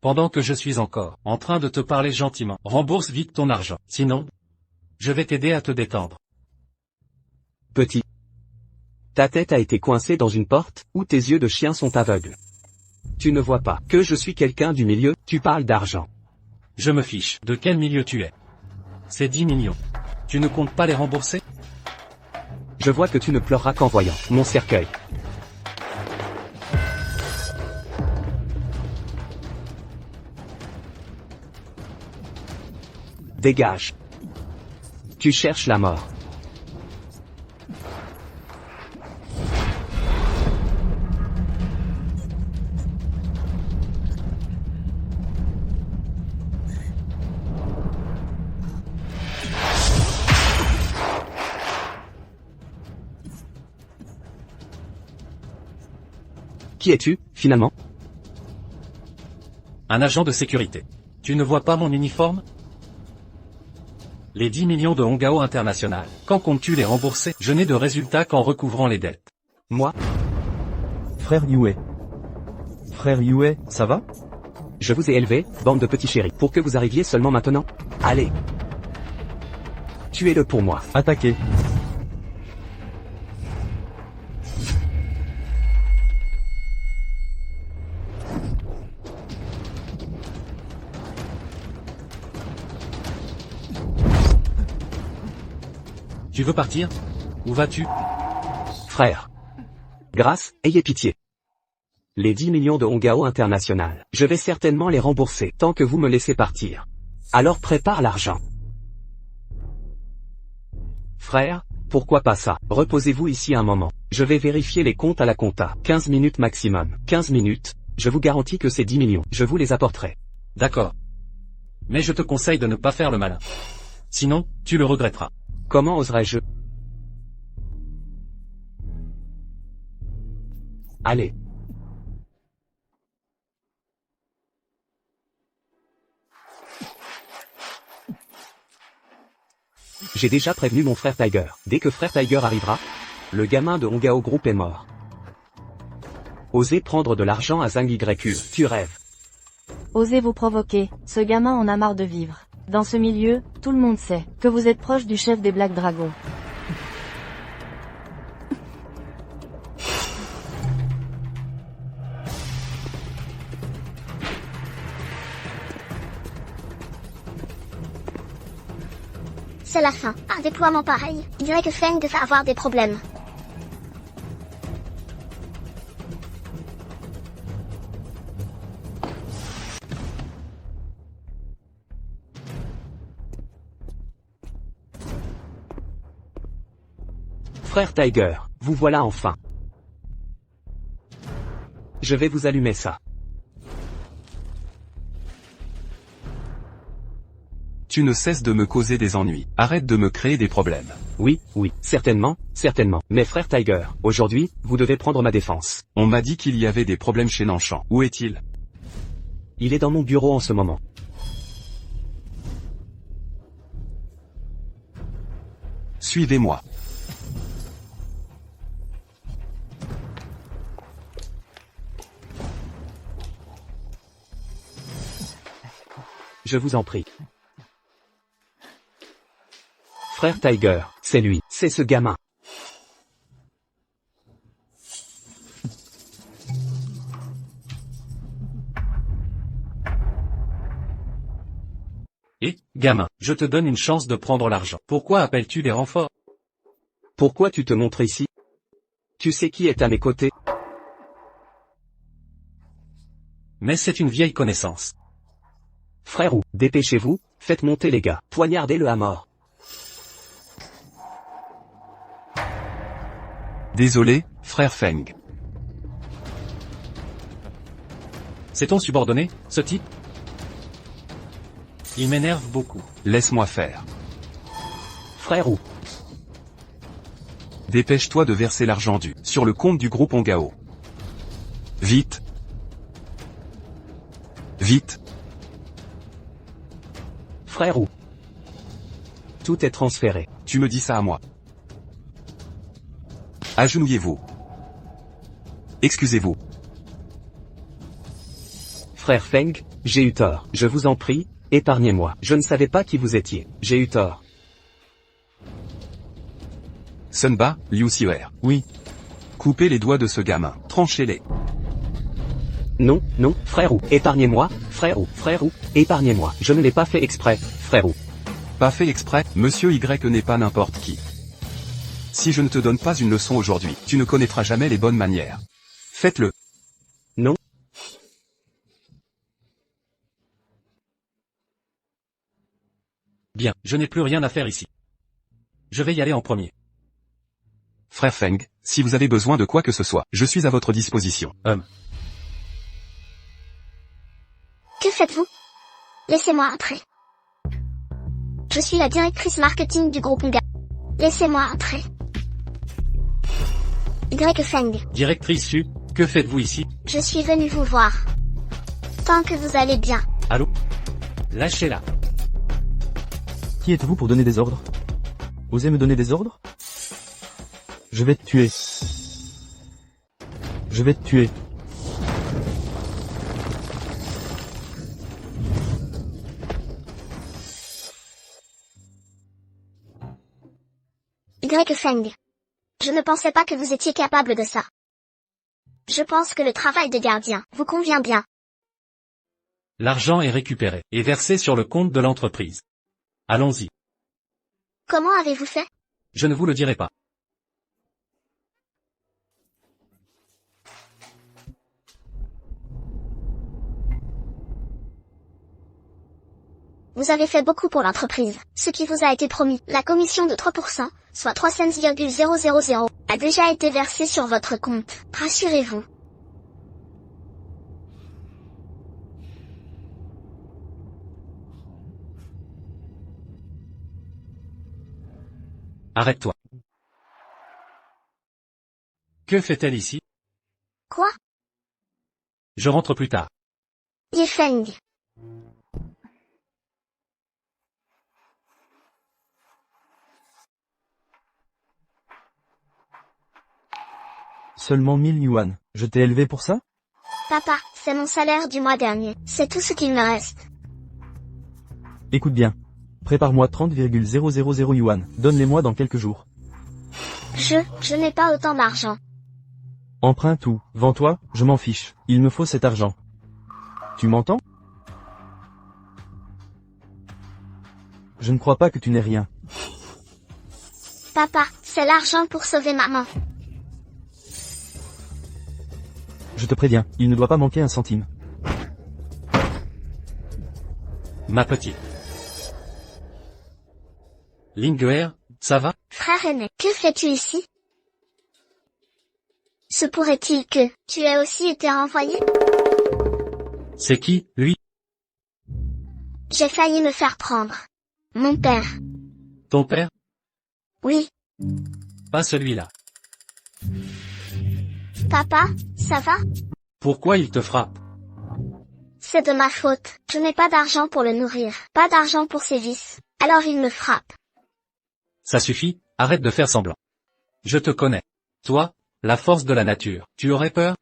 Pendant que je suis encore en train de te parler gentiment, rembourse vite ton argent. Sinon, je vais t'aider à te détendre. Petit. Ta tête a été coincée dans une porte, ou tes yeux de chien sont aveugles. Tu ne vois pas que je suis quelqu'un du milieu, tu parles d'argent. Je me fiche de quel milieu tu es. C'est 10 millions. Tu ne comptes pas les rembourser? Je vois que tu ne pleureras qu'en voyant mon cercueil. Dégage. Tu cherches la mort. Qui es-tu, finalement? Un agent de sécurité. Tu ne vois pas mon uniforme? Les 10 millions de Hongao International. Quand comptes-tu les rembourser? Je n'ai de résultat qu'en recouvrant les dettes. Moi? Frère Yue. Frère Yue, ça va? Je vous ai élevé, bande de petits chéris, pour que vous arriviez seulement maintenant? Allez. Tuez-le pour moi. Attaquez. Tu veux partir? Où vas-tu? Frère. Grâce, ayez pitié. Les 10 millions de Hongao International, je vais certainement les rembourser tant que vous me laissez partir. Alors prépare l'argent. Frère, pourquoi pas ça? Reposez-vous ici un moment. Je vais vérifier les comptes à la compta. 15 minutes maximum. 15 minutes, je vous garantis que ces 10 millions, je vous les apporterai. D'accord. Mais je te conseille de ne pas faire le malin. Sinon, tu le regretteras. Comment oserais-je? Allez. J'ai déjà prévenu mon frère Tiger. Dès que frère Tiger arrivera, le gamin de Hongao Group est mort. Osez prendre de l'argent à Zhang YQ, tu rêves. Osez vous provoquer, ce gamin en a marre de vivre. Dans ce milieu, tout le monde sait que vous êtes proche du chef des Black Dragons. C'est la fin. Un déploiement pareil, il dirait que Feng devait avoir des problèmes. Frère Tiger, vous voilà enfin. Je vais vous allumer ça. Tu ne cesses de me causer des ennuis. Arrête de me créer des problèmes. Oui, certainement, certainement. Mais frère Tiger, aujourd'hui, vous devez prendre ma défense. On m'a dit qu'il y avait des problèmes chez Nanshan. Où est-il? Il est dans mon bureau en ce moment. Suivez-moi. Je vous en prie. Frère Tiger, c'est lui, c'est ce gamin. Et, gamin, je te donne une chance de prendre l'argent. Pourquoi appelles-tu des renforts? Pourquoi tu te montres ici? Tu sais qui est à mes côtés? Mais c'est une vieille connaissance. Frérou, dépêchez-vous, faites monter les gars, poignardez-le à mort. Désolé, frère Feng. C'est ton subordonné, ce type? Il m'énerve beaucoup. Laisse-moi faire. Frérou. Dépêche-toi de verser l'argent dû, sur le compte du groupe Hongao. Vite. Vite. Frérou. Tout est transféré. Tu me dis ça à moi. Agenouillez-vous. Excusez-vous. Frère Feng, j'ai eu tort. Je vous en prie, épargnez-moi. Je ne savais pas qui vous étiez. J'ai eu tort. Sunba, Liu Xier. Oui. Coupez les doigts de ce gamin. Tranchez-les. Non, non, frérou, épargnez-moi, frérou, épargnez-moi. Je ne l'ai pas fait exprès, frérou. Pas fait exprès, monsieur Y n'est pas n'importe qui. Si je ne te donne pas une leçon aujourd'hui, tu ne connaîtras jamais les bonnes manières. Faites-le. Non. Bien, je n'ai plus rien à faire ici. Je vais y aller en premier. Frère Feng, si vous avez besoin de quoi que ce soit, je suis à votre disposition. Que faites-vous? Laissez-moi entrer. Je suis la directrice marketing du groupe Ngao. Laissez-moi entrer. Y Feng, Directrice Su, que faites-vous ici? je suis venue vous voir. Tant que vous allez bien. Allô? Lâchez-la. Qui êtes-vous pour donner des ordres? Osez me donner des ordres? Je vais te tuer. Je vais te tuer. Y Feng. Je ne pensais pas que vous étiez capable de ça. Je pense que le travail de gardien vous convient bien. L'argent est récupéré et versé sur le compte de l'entreprise. Allons-y. Comment avez-vous fait? Je ne vous le dirai pas. Vous avez fait beaucoup pour l'entreprise. Ce qui vous a été promis, la commission de 3%, soit 3 cents,000, a déjà été versée sur votre compte. Rassurez-vous. Arrête-toi. Que fait-elle ici? Quoi? Je rentre plus tard. Ye Feng. Seulement 1000 yuan. Je t'ai élevé pour ça? Papa, c'est mon salaire du mois dernier. C'est tout ce qu'il me reste. Écoute bien. Prépare-moi 30,000 yuan. Donne-les-moi dans quelques jours. Je n'ai pas autant d'argent. Emprunte ou, vends-toi, je m'en fiche. Il me faut cet argent. Tu m'entends? Je ne crois pas que tu n'aies rien. Papa, c'est l'argent pour sauver maman. Je te préviens, il ne doit pas manquer un centime. Ma petite. Linguer, ça va? Frère aîné, que fais-tu ici? Se pourrait-il que tu aies aussi été renvoyé? C'est qui, lui? J'ai failli me faire prendre. Mon père. Ton père? Oui. Pas celui-là. Papa, ça va? Pourquoi il te frappe? C'est de ma faute. Je n'ai pas d'argent pour le nourrir. Pas d'argent pour ses vices. Alors il me frappe. Ça suffit, arrête de faire semblant. Je te connais. Toi, la force de la nature. Tu aurais peur?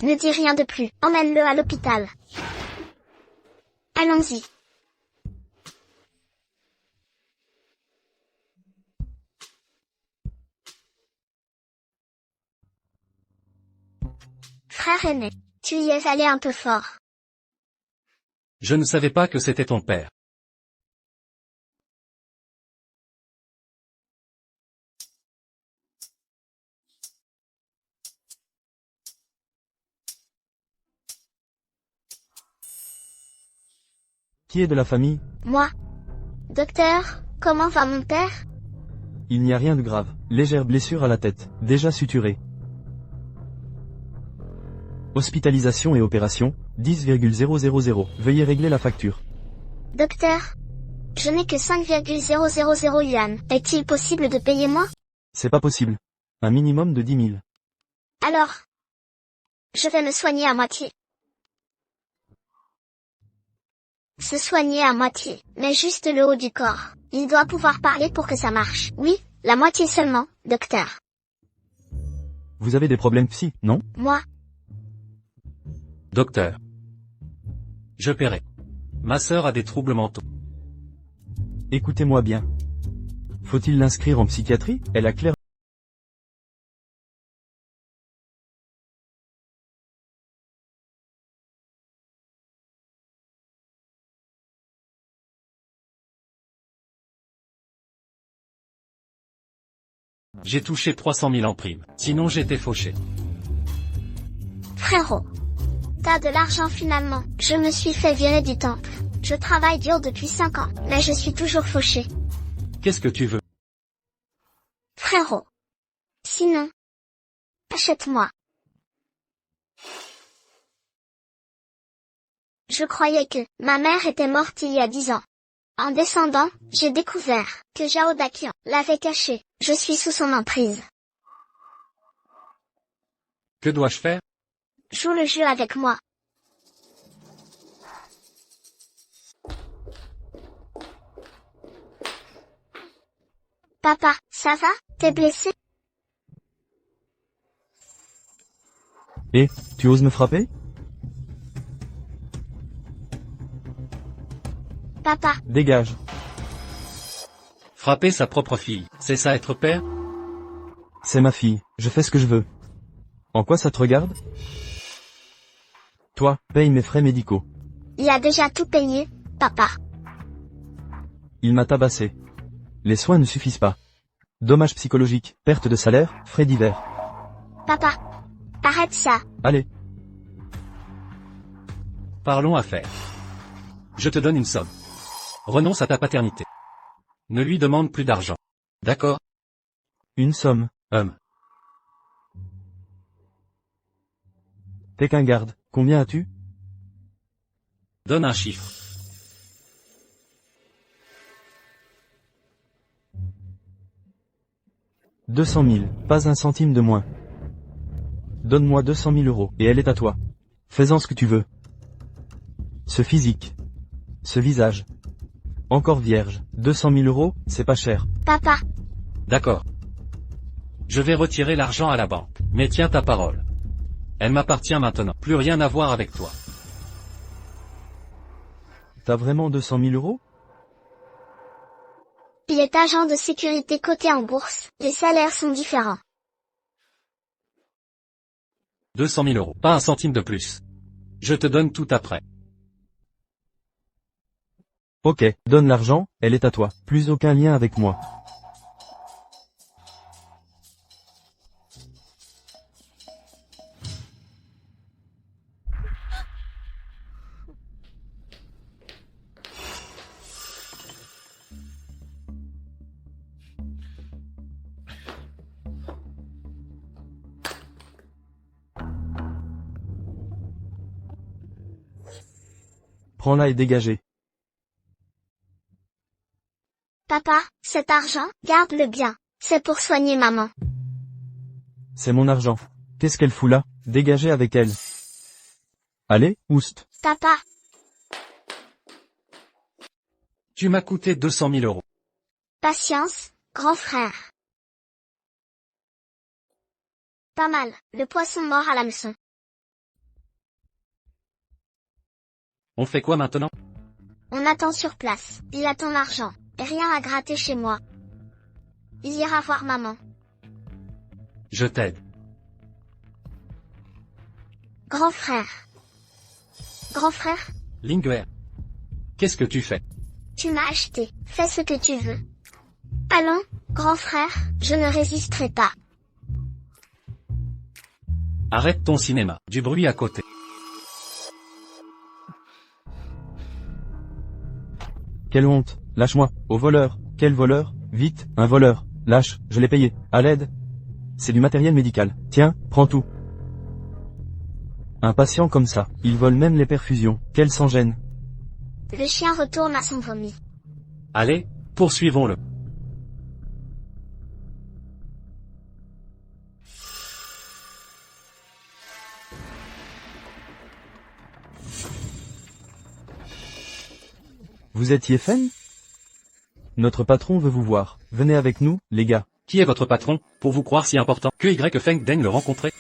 Ne dis rien de plus. Emmène-le à l'hôpital. Allons-y. Frère aîné, tu y es allé un peu fort. Je ne savais pas que c'était ton père. Qui est de la famille? Moi. Docteur, comment va mon père? Il n'y a rien de grave. Légère blessure à la tête, déjà suturée. Hospitalisation et opération, 10,000. Veuillez régler la facture. Docteur, je n'ai que 5,000 yuan. Est-il possible de payer moins? C'est pas possible. Un minimum de 10 000. Alors, je vais me soigner à moitié. Se soigner à moitié, mais juste le haut du corps. Il doit pouvoir parler pour que ça marche. Oui, la moitié seulement, docteur. Vous avez des problèmes psy, non? Moi, Docteur. Je paierai. Ma sœur a des troubles mentaux. Écoutez-moi bien. Faut-il l'inscrire en psychiatrie? Elle a clairement... J'ai touché 300 000 en prime. Sinon j'étais fauché. frérot. T'as de l'argent finalement. Je me suis fait virer du temple. Je travaille dur depuis 5 ans, mais je suis toujours fauché. Qu'est-ce que tu veux? Frérot. Sinon, achète-moi. Je croyais que ma mère était morte il y a 10 ans. En descendant, j'ai découvert que Zhao Daqian l'avait cachée. Je suis sous son emprise. Que dois-je faire? Joue le jeu avec moi. Papa, ça va? T'es blessé? Et, tu oses me frapper? Papa, Dégage. Frapper sa propre fille, c'est ça être père? C'est ma fille, je fais ce que je veux. En quoi ça te regarde? Toi, paye mes frais médicaux. il a déjà tout payé, papa. Il m'a tabassé. Les soins ne suffisent pas. Dommages psychologiques, perte de salaire, frais divers. Papa, arrête ça. Allez, Parlons affaires. Je te donne une somme. Renonce à ta paternité. Ne lui demande plus d'argent. D'accord? une somme. T'es qu'un garde. Combien as-tu? Donne un chiffre. 200 000, pas un centime de moins. Donne-moi 200 000 euros, et elle est à toi. Fais-en ce que tu veux. Ce physique. Ce visage. Encore vierge. 200 000 euros, c'est pas cher. Papa, D'accord. Je vais retirer l'argent à la banque. Mais tiens ta parole. Elle m'appartient maintenant. Plus rien à voir avec toi. T'as vraiment 200 000 euros? il est agent de sécurité coté en bourse. Les salaires sont différents. 200 000 euros. Pas un centime de plus. Je te donne tout après. Ok, donne l'argent, elle est à toi. Plus aucun lien avec moi. Prends-la et dégagez. Papa, cet argent, garde-le bien. C'est pour soigner maman. C'est mon argent. Qu'est-ce qu'elle fout là? Dégagez avec elle. Allez, oust. Papa, Tu m'as coûté 200 000 euros. patience, grand frère. Pas mal, le poisson mort à l'hameçon. On fait quoi maintenant? On attend sur place. Il a ton argent. Et rien à gratter chez moi. Il ira voir maman. Je t'aide. Grand frère. Grand frère, Linguer. Qu'est-ce que tu fais? tu m'as acheté. Fais ce que tu veux. Allons, grand frère, je ne résisterai pas. Arrête ton cinéma. Du bruit à côté. Quelle honte. Lâche-moi. Au voleur. Quel voleur? Vite, un voleur. Lâche, je l'ai payé. À l'aide. C'est du matériel médical. Tiens, prends tout. Un patient comme ça, il vole même les perfusions. Quel sans-gêne. Le chien retourne à son vomi. Allez, poursuivons-le. Vous êtes Yefen? Notre patron veut vous voir. Venez avec nous, les gars. Qui est votre patron, pour vous croire si important que Y Feng daigne le rencontrer?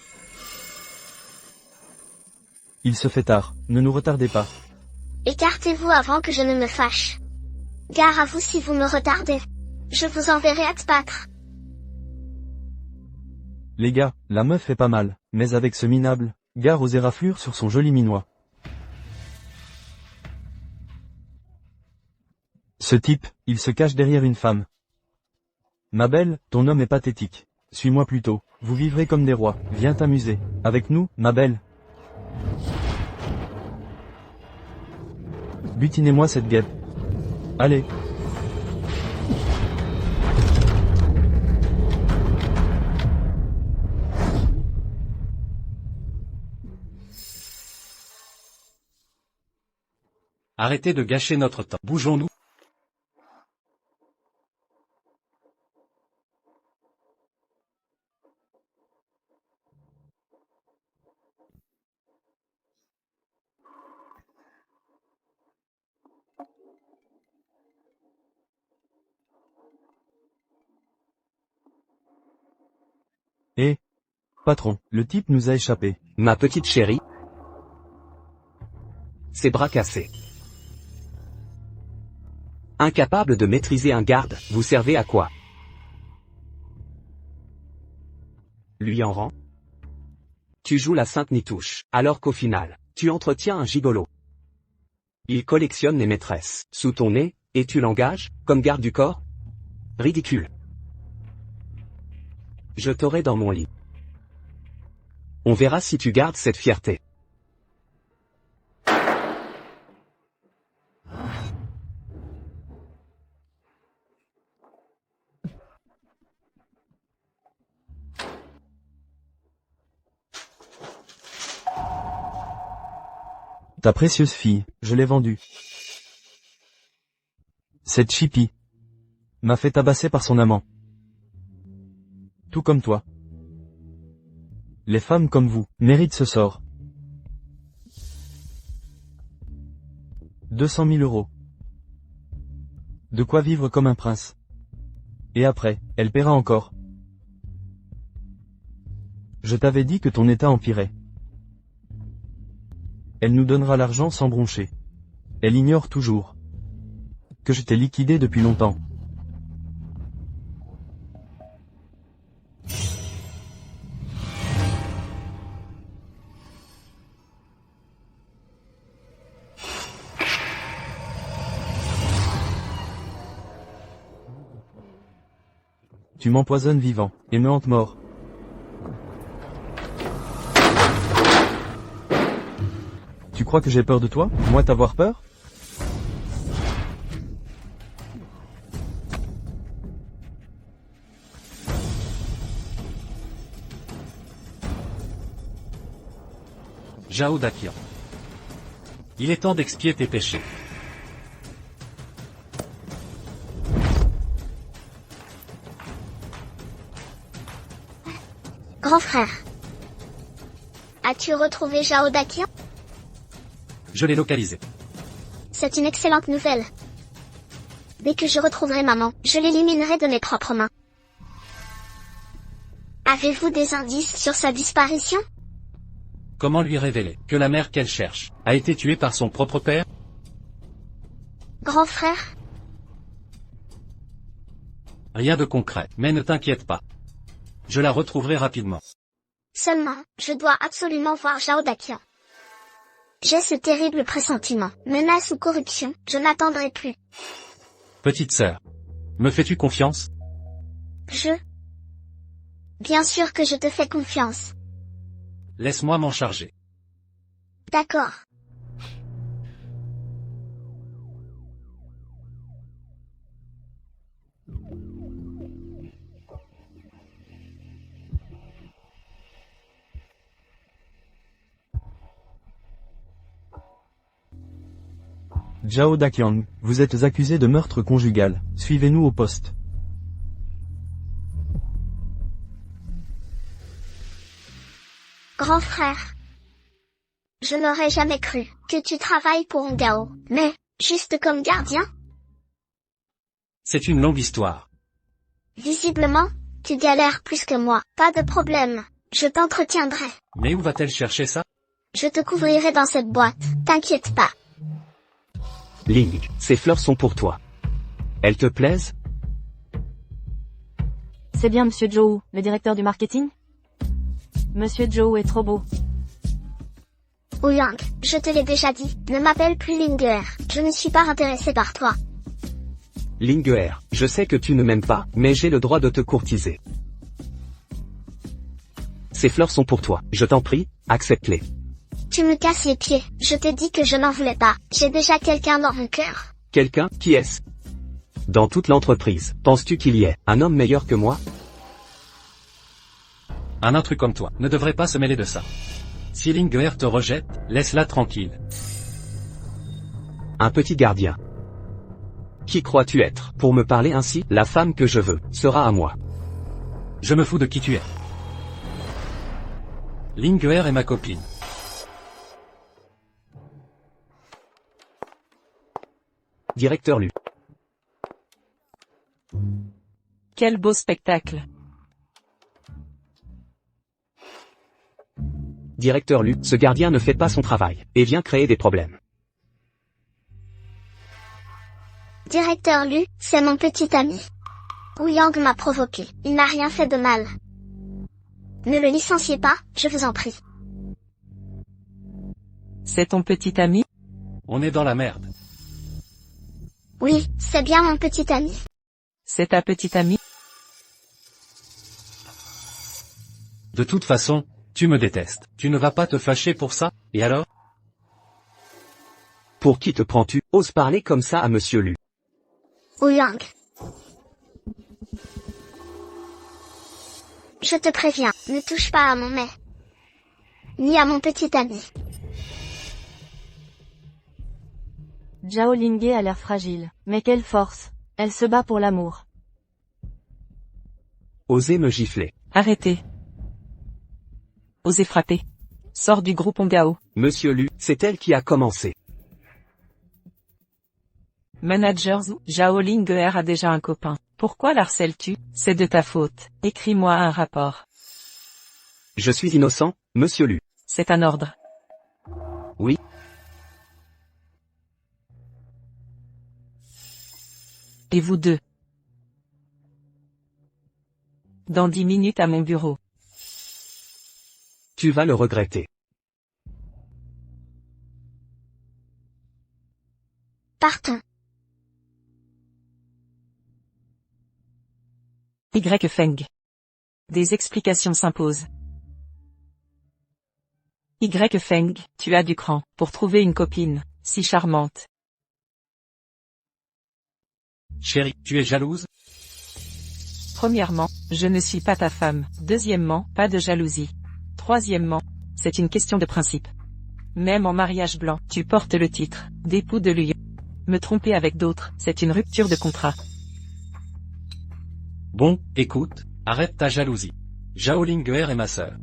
Il se fait tard. Ne nous retardez pas. Écartez-vous avant que je ne me fâche. Gare à vous si vous me retardez. Je vous enverrai à te battre. Les gars, la meuf est pas mal. Mais avec ce minable, gare aux éraflures sur son joli minois. Ce type, il se cache derrière une femme. Ma belle, ton homme est pathétique. Suis-moi plutôt. Vous vivrez comme des rois. Viens t'amuser. Avec nous, ma belle. Butinez-moi cette guêpe. Allez. Arrêtez de gâcher notre temps. Bougeons-nous. Eh, patron, le type nous a échappé. Ma petite chérie. Ses bras cassés. Incapable de maîtriser un garde, vous servez à quoi? Lui en rend? Tu joues la sainte nitouche, alors qu'au final, tu entretiens un gigolo. Il collectionne les maîtresses, sous ton nez, et tu l'engages, comme garde du corps? Ridicule. Je t'aurai dans mon lit. On verra si tu gardes cette fierté. Ta précieuse fille, je l'ai vendue. Cette chipie m'a fait tabasser par son amant. Tout comme toi. Les femmes comme vous méritent ce sort. 200 000 euros. De quoi vivre comme un prince. Et après, elle paiera encore. Je t'avais dit que ton état empirait. Elle nous donnera l'argent sans broncher. Elle ignore toujours que je t'ai liquidé depuis longtemps. Tu m'empoisonnes vivant, et me hantes mort. Tu crois que j'ai peur de toi, moi t'avoir peur? Zhao Daqian. Il est temps d'expier tes péchés. Grand frère. As-tu retrouvé Zhao Daqian? Je l'ai localisé. C'est une excellente nouvelle. Dès que je retrouverai maman, je l'éliminerai de mes propres mains. Avez-vous des indices sur sa disparition? Comment lui révéler que la mère qu'elle cherche a été tuée par son propre père? Grand frère? Rien de concret, mais ne t'inquiète pas. Je la retrouverai rapidement. Seulement, je dois absolument voir Zhao Daqian. J'ai ce terrible pressentiment. Menace ou corruption, je n'attendrai plus. Petite sœur. Me fais-tu confiance? Bien sûr que je te fais confiance. Laisse-moi m'en charger. D'accord. Zhao Daqian, vous êtes accusé de meurtre conjugal. Suivez-nous au poste. Grand frère. Je n'aurais jamais cru que tu travailles pour Hongao, mais, juste comme gardien? C'est une longue histoire. Visiblement, tu galères plus que moi. Pas de problème. Je t'entretiendrai. Mais où va-t-elle chercher ça? Je te couvrirai dans cette boîte. T'inquiète pas. Ling, ces fleurs sont pour toi. Elles te plaisent? C'est bien Monsieur Zhou, le directeur du marketing? Monsieur Zhou est trop beau. Ouyang, je te l'ai déjà dit, ne m'appelle plus Linger. Je ne suis pas intéressé par toi. Linger, je sais que tu ne m'aimes pas, mais j'ai le droit de te courtiser. Ces fleurs sont pour toi, je t'en prie, accepte-les. Tu me casses les pieds, je t'ai dit que je n'en voulais pas, j'ai déjà quelqu'un dans mon cœur. Quelqu'un, qui est-ce? Dans toute l'entreprise, penses-tu qu'il y ait un homme meilleur que moi? Un intrus comme toi ne devrait pas se mêler de ça. Si Linguère te rejette, laisse-la tranquille. Un petit gardien. Qui crois-tu être? Pour me parler ainsi, la femme que je veux, sera à moi. Je me fous de qui tu es. Linguère est ma copine. Directeur Lu. Quel beau spectacle. Directeur Lu, ce gardien ne fait pas son travail, et vient créer des problèmes. Directeur Lu, c'est mon petit ami. Wu Yang m'a provoqué, il n'a rien fait de mal. Ne le licenciez pas, je vous en prie. C'est ton petit ami? On est dans la merde. Oui, c'est bien mon petit ami. C'est ta petite amie? De toute façon, tu me détestes. Tu ne vas pas te fâcher pour ça, et alors? Pour qui te prends-tu? Ose parler comme ça à Monsieur Lu. Wu Yang. Je te préviens, ne touche pas à mon mets. Ni à mon petit ami. Zhao Lingye a l'air fragile, mais quelle force. Elle se bat pour l'amour. Osez me gifler. Arrêtez. Osez frapper. Sors du groupe Ongao. Monsieur Lu, c'est elle qui a commencé. Manager Zhu, Zhao Linguère a déjà un copain. Pourquoi l'harcèles-tu? C'est de ta faute. Écris-moi un rapport. Je suis innocent, Monsieur Lu. C'est un ordre. Oui. Et vous deux? Dans 10 minutes à mon bureau. Tu vas le regretter. Partons. Y Feng. Des explications s'imposent. Y Feng, tu as du cran, pour trouver une copine, si charmante. Chérie, tu es jalouse? Premièrement, je ne suis pas ta femme. Deuxièmement, pas de jalousie. Troisièmement, c'est une question de principe. Même en mariage blanc, tu portes le titre d'époux de l'Union. Me tromper avec d'autres, c'est une rupture de contrat. Bon, écoute, arrête ta jalousie. Zhao Linguère est ma sœur.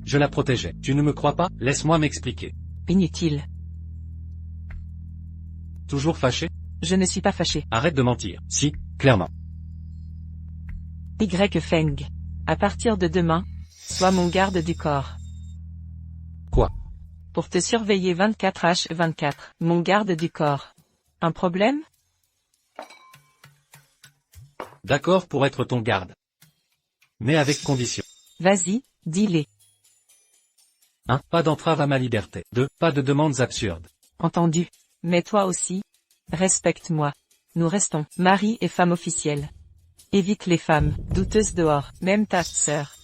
Je la protégeais. Tu ne me crois pas? Laisse-moi m'expliquer. Inutile. Toujours fâché? Je ne suis pas fâché. Arrête de mentir. Si, clairement. Y Feng. À partir de demain, sois mon garde du corps. Quoi? Pour te surveiller 24h24, mon garde du corps. Un problème? D'accord pour être ton garde. Mais avec condition. Vas-y, dis-les. 1. Pas d'entrave à ma liberté. 2. Pas de demandes absurdes. Entendu. Mais toi aussi. Respecte-moi. Nous restons mari et femme officielle. Évite les femmes douteuses dehors, même ta sœur.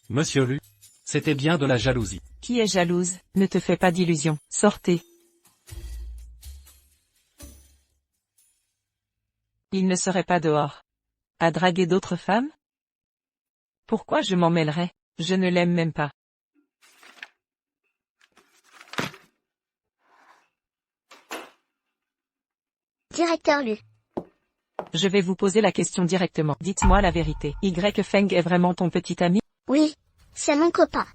Monsieur Lu, c'était bien de la jalousie. Qui est jalouse, ne te fais pas d'illusions. Sortez. Il ne serait pas dehors. À draguer d'autres femmes? Pourquoi je m'en mêlerais? Je ne l'aime même pas. Directeur Lu. Je vais vous poser la question directement. Dites-moi la vérité. Y Feng est vraiment ton petit ami? Oui, c'est mon copain.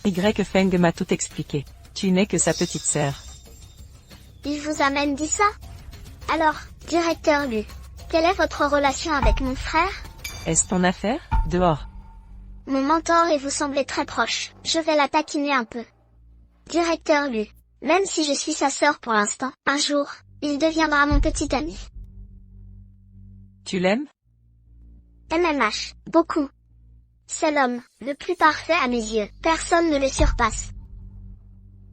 Y Feng m'a tout expliqué. Tu n'es que sa petite sœur. Il vous a même dit ça? Alors, directeur Lu, quelle est votre relation avec mon frère? Est-ce ton affaire? Dehors. Mon mentor et vous semblez très proches. Je vais la taquiner un peu. Directeur Lu, même si je suis sa sœur pour l'instant, un jour, il deviendra mon petit ami. Tu l'aimes? MMH, beaucoup. C'est l'homme, le plus parfait à mes yeux. Personne ne le surpasse.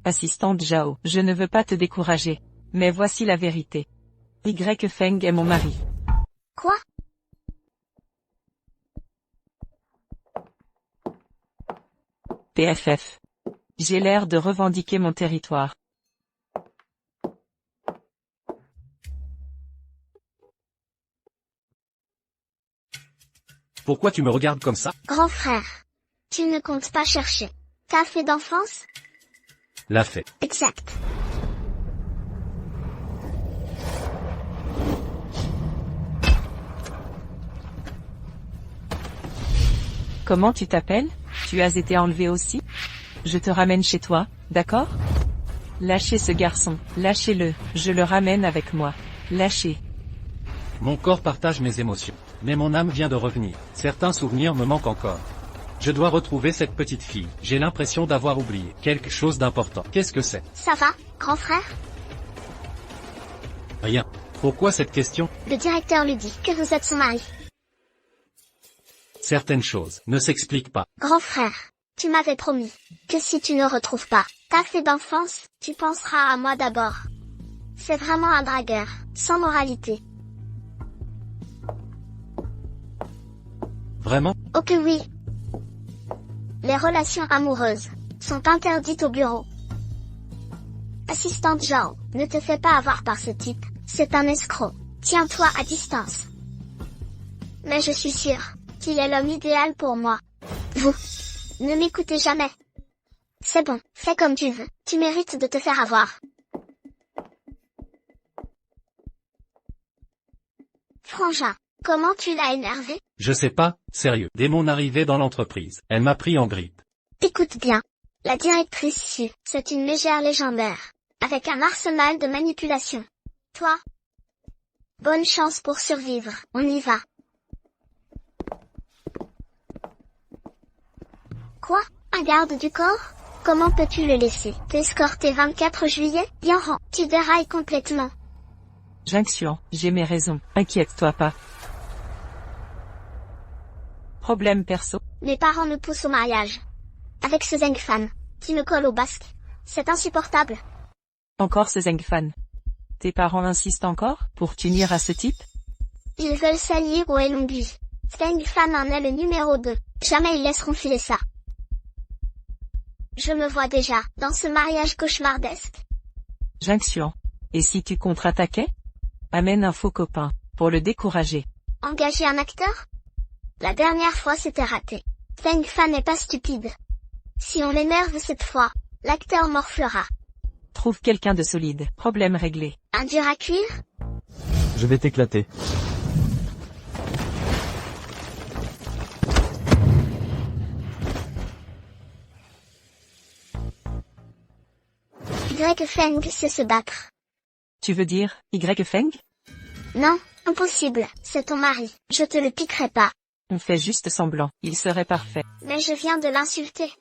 Assistante Zhao, je ne veux pas te décourager. Mais voici la vérité. Y Feng est mon mari. Quoi? PFF. J'ai l'air de revendiquer mon territoire. Pourquoi tu me regardes comme ça? Grand frère. Tu ne comptes pas chercher. T'as fait d'enfance? L'a fait. Exact. Comment tu t'appelles? Tu as été enlevé aussi? Je te ramène chez toi, d'accord? Lâchez ce garçon, lâchez-le, je le ramène avec moi. Lâchez. Mon corps partage mes émotions. Mais mon âme vient de revenir. Certains souvenirs me manquent encore. Je dois retrouver cette petite fille. J'ai l'impression d'avoir oublié quelque chose d'important. Qu'est-ce que c'est? Ça va, grand frère? Rien. Pourquoi cette question? Le directeur lui dit que vous êtes son mari. Certaines choses ne s'expliquent pas. Grand frère, tu m'avais promis que si tu ne retrouves pas ta fée d'enfance, tu penseras à moi d'abord. C'est vraiment un dragueur, sans moralité. Vraiment? Oh que oui. Les relations amoureuses sont interdites au bureau. Assistante Zhao, ne te fais pas avoir par ce type, c'est un escroc. Tiens-toi à distance. Mais je suis sûre qu'il est l'homme idéal pour moi. Vous ne m'écoutez jamais. C'est bon, fais comme tu veux, tu mérites de te faire avoir. Frangin, comment tu l'as énervé? Je sais pas, sérieux. Dès mon arrivée dans l'entreprise, elle m'a pris en grippe. Écoute bien. La directrice Su, c'est une mégère légendaire, avec un arsenal de manipulation. Toi? Bonne chance pour survivre, on y va. Quoi? Un garde du corps? Comment peux-tu le laisser t'escorter 24 juillet? Yanran, tu dérailles complètement. Jinxian, j'ai mes raisons, inquiète-toi pas. Problème perso? Mes parents me poussent au mariage. Avec ce Zeng fan, qui me colle au basque. C'est insupportable. Encore ce Zeng fan. Tes parents insistent encore, pour t'unir à ce type? Ils veulent s'allier au Elongui. Zeng fan en est le numéro 2. Jamais ils laisseront filer ça. Je me vois déjà, dans ce mariage cauchemardesque. Jinxian. Et si tu contre-attaquais? Amène un faux copain, pour le décourager. Engager un acteur? La dernière fois c'était raté. Zeng fan n'est pas stupide. Si on l'énerve cette fois, l'acteur morflera. Trouve quelqu'un de solide, problème réglé. Un dur à cuire? Je vais t'éclater. Y Feng sait se battre. Tu veux dire, Y Feng? Non, impossible, c'est ton mari, je te le piquerai pas. On fait juste semblant, il serait parfait. Mais je viens de l'insulter.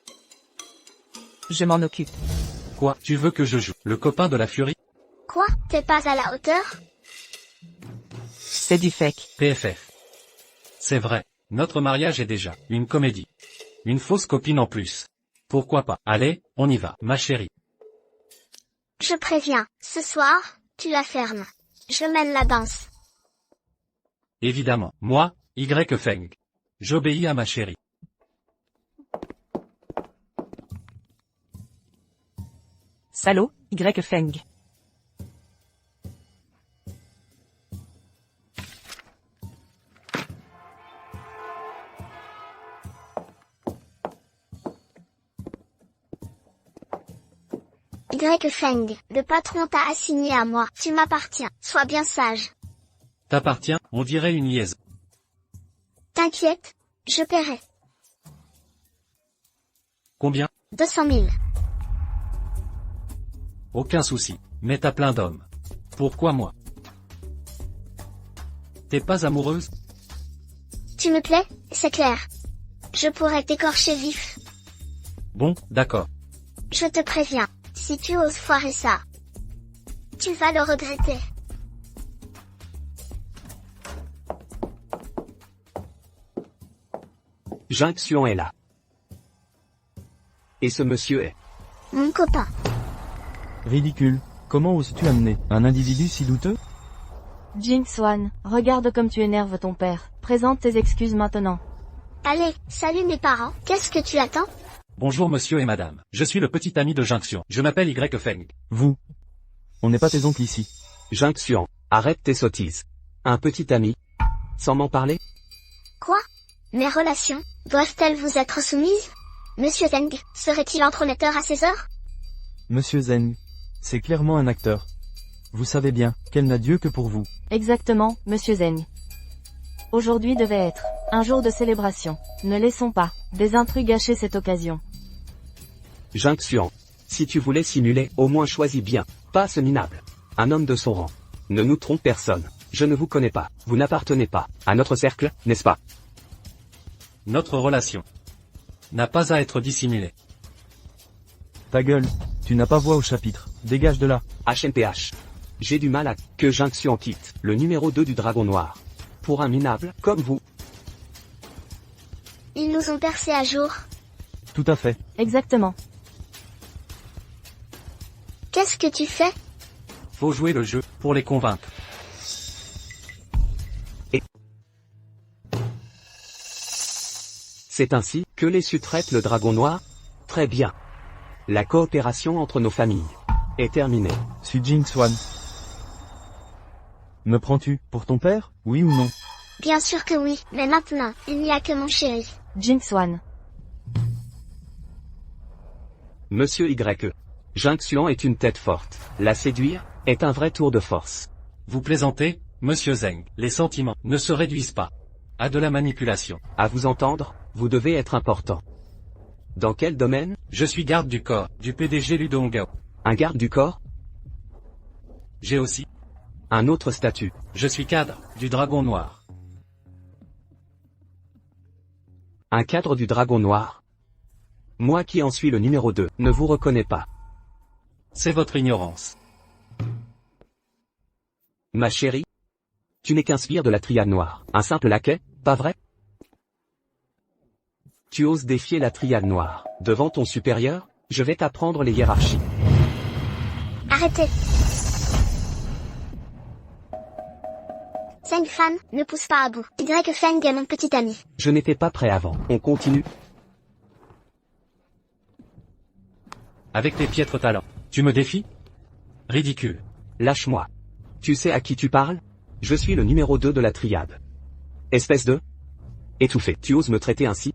Je m'en occupe. Quoi? Tu veux que je joue le copain de la Furie? Quoi? T'es pas à la hauteur? C'est du fake. PFF. C'est vrai, notre mariage est déjà une comédie. Une fausse copine en plus. Pourquoi pas? Allez, on y va, ma chérie. Je préviens, ce soir, tu la fermes. Je mène la danse. Évidemment, moi, Y Feng. J'obéis à ma chérie. Salaud, Y Feng. Y Feng, le patron t'a assigné à moi. Tu m'appartiens, sois bien sage. T'appartiens, on dirait une liaison. T'inquiète, je paierai. Combien? 200 000. Aucun souci, mais t'as plein d'hommes. Pourquoi moi? T'es pas amoureuse? Tu me plais, c'est clair. Je pourrais t'écorcher vif. Bon, d'accord. Je te préviens, si tu oses foirer ça, tu vas le regretter. Jinxian est là. Et ce monsieur est... Mon copain. Ridicule. Comment oses-tu amener un individu si douteux? Jinxuan, regarde comme tu énerves ton père. Présente tes excuses maintenant. Allez, salut mes parents, qu'est-ce que tu attends? Bonjour monsieur et madame. Je suis le petit ami de Jinxion. Je m'appelle Y Feng. Vous. On n'est pas tes oncles ici. Jinxion, arrête tes sottises. Un petit ami. Sans m'en parler? Quoi? Mes relations, doivent-elles vous être soumises? Monsieur Zeng, serait-il entremetteur à ces heures? Monsieur Zeng. C'est clairement un acteur. Vous savez bien, qu'elle n'a Dieu que pour vous. Exactement, monsieur Zeng. Aujourd'hui devait être un jour de célébration. Ne laissons pas des intrus gâcher cette occasion. Jinxion. Si tu voulais simuler, au moins choisis bien, pas ce minable. Un homme de son rang. Ne nous trompe personne. Je ne vous connais pas. Vous n'appartenez pas à notre cercle, n'est-ce pas? Notre relation n'a pas à être dissimulée. Ta gueule, tu n'as pas voix au chapitre. Dégage de là. HNPH. J'ai du mal à que Jinxion quitte le numéro 2 du Dragon Noir. Pour un minable, comme vous. Ils nous ont percés à jour. Tout à fait. Exactement. Qu'est-ce que tu fais? Faut jouer le jeu, pour les convaincre. C'est ainsi que les Su traitent le Dragon Noir? Très bien. La coopération entre nos familles est terminée. Su Jinxuan. Me prends-tu pour ton père, oui ou non? Bien sûr que oui, mais maintenant, il n'y a que mon chéri. Jinxuan. Monsieur Y. Jinxion est une tête forte. La séduire est un vrai tour de force. Vous plaisantez, monsieur Zeng. Les sentiments ne se réduisent pas à de la manipulation. À vous entendre, vous devez être important. Dans quel domaine? Je suis garde du corps, du PDG Ludo Hongao. Un garde du corps? J'ai aussi. Un autre statut. Je suis cadre, du Dragon Noir. Un cadre du Dragon Noir? Moi qui en suis le numéro 2, ne vous reconnais pas. C'est votre ignorance. Ma chérie? Tu n'es qu'un sbire de la Triade Noire. Un simple laquais, pas vrai? Tu oses défier la Triade Noire. Devant ton supérieur, je vais t'apprendre les hiérarchies. Arrêtez. Zeng Fan, ne pousse pas à bout. Y Feng est mon petit ami. Je n'étais pas prêt avant. On continue? Avec tes piètres talents, tu me défies? Ridicule. Lâche-moi. Tu sais à qui tu parles? Je suis le numéro 2 de la Triade. Espèce de... étouffé. Tu oses me traiter ainsi?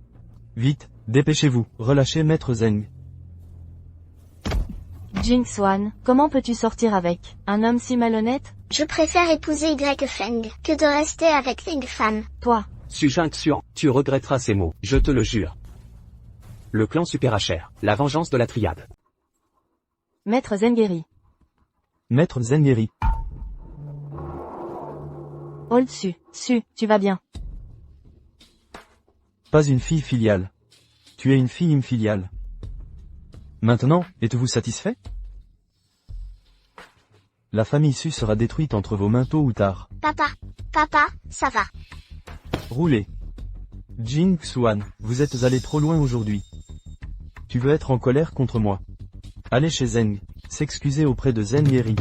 Vite, dépêchez-vous. Relâchez Maître Zeng. Jinxuan, comment peux-tu sortir avec un homme si malhonnête? Je préfère épouser Y Feng que de rester avec Zeng Fan. Toi. Su Jinxion, tu regretteras ces mots, je te le jure. Le clan Super Hacher, la vengeance de la Triade. Maître Zengeri. Maître Zengeri. Old Su, tu vas bien. Pas une fille filiale. Tu es une fille infiliale. Maintenant, êtes-vous satisfait? La famille Su sera détruite entre vos mains tôt ou tard. Papa, ça va. Roulez. Jinxuan, vous êtes allé trop loin aujourd'hui. Tu veux être en colère contre moi. Allez chez Zeng, s'excuser auprès de Zengeri.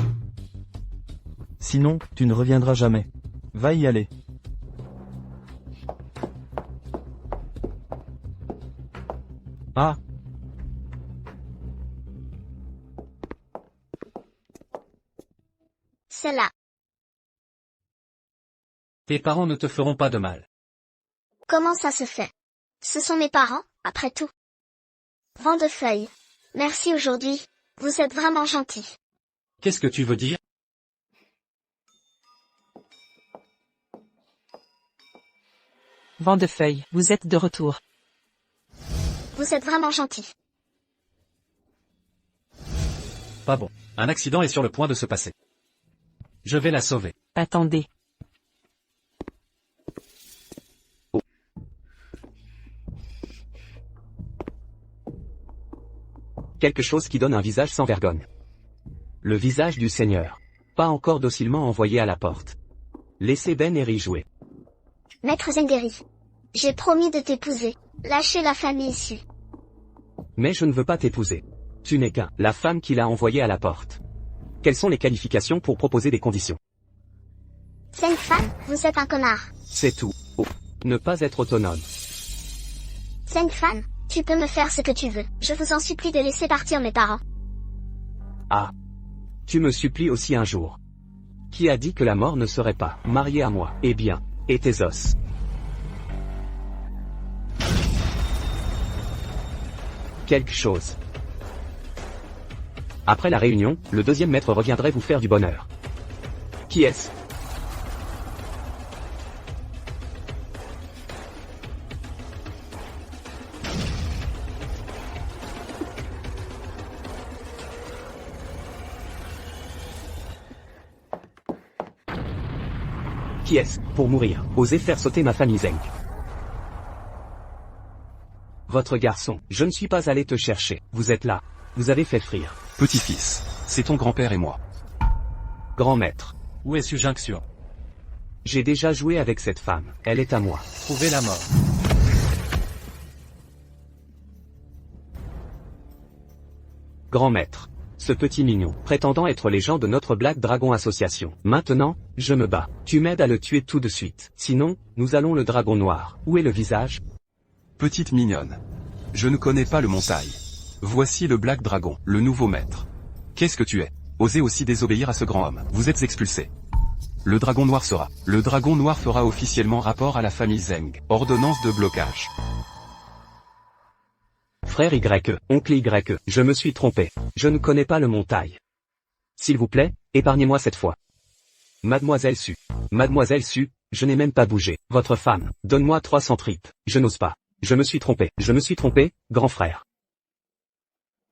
Sinon, tu ne reviendras jamais. Va y aller. Ah. C'est là. Tes parents ne te feront pas de mal. Comment ça se fait? Ce sont mes parents, après tout. Vent de feuilles. Merci aujourd'hui. Vous êtes vraiment gentil. Qu'est-ce que tu veux dire? Vent de feuilles, vous êtes de retour. Vous êtes vraiment gentil. Pas bon. Un accident est sur le point de se passer. Je vais la sauver. Attendez. Quelque chose qui donne un visage sans vergogne. Le visage du Seigneur. Pas encore docilement envoyé à la porte. Laissez Ben Eri jouer. Maître Zengeri. J'ai promis de t'épouser. Lâchez la famille issue. Mais je ne veux pas t'épouser. Tu n'es qu'un, la femme qui l'a envoyé à la porte. Quelles sont les qualifications pour proposer des conditions? Zeng Fan, vous êtes un connard. C'est tout. Oh. Ne pas être autonome. Zeng Fan, Tu peux me faire ce que tu veux. Je vous en supplie de laisser partir mes parents. Ah. Tu me supplies aussi un jour. Qui a dit que la mort ne serait pas mariée à moi? Eh bien, et tes os. Quelque chose. Après la réunion, le deuxième maître reviendrait vous faire du bonheur. Qui est-ce? Qui est-ce, pour mourir, oser faire sauter ma famille Zeng? Votre garçon, je ne suis pas allé te chercher, vous êtes là. Vous avez fait frire. Petit-fils, c'est ton grand-père et moi. Grand maître, Où est Su Jinxian? j'ai déjà joué avec cette femme, elle est à moi. Trouvez la mort. Grand maître. Ce petit mignon, prétendant être les gens de notre Black Dragon Association. Maintenant, je me bats. Tu m'aides à le tuer tout de suite. Sinon, nous allons le dragon noir. Où est le visage? Petite mignonne. Je ne connais pas le montail. Voici le Black Dragon, le nouveau maître. Qu'est-ce que tu es? Osez aussi désobéir à ce grand homme. Vous êtes expulsé. Le dragon noir sera. Le dragon noir fera officiellement rapport à la famille Zeng. Ordonnance de blocage. Frère Y, oncle Y, je me suis trompé. Je ne connais pas le montail. S'il vous plaît, épargnez-moi cette fois. Mademoiselle Su. Mademoiselle Su, je n'ai même pas bougé. Votre femme, donne-moi 300 tripes. Je n'ose pas. Je me suis trompé. Je me suis trompé, grand frère.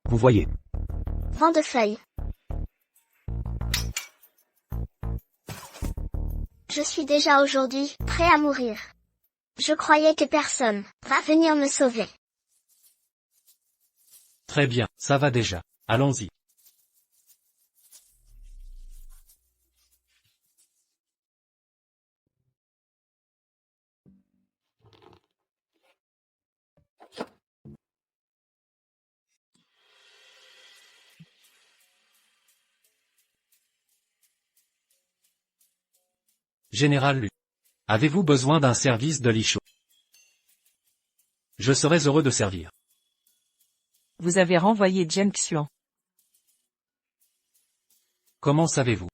Vous voyez. Vent de feuilles. Je suis déjà aujourd'hui prêt à mourir. Je croyais que personne va venir me sauver. Très bien, ça va déjà. Allons-y. Général Lu. Avez-vous besoin d'un service de Li Shu? Je serais heureux de servir. Vous avez renvoyé Zheng Xuan. Comment savez-vous?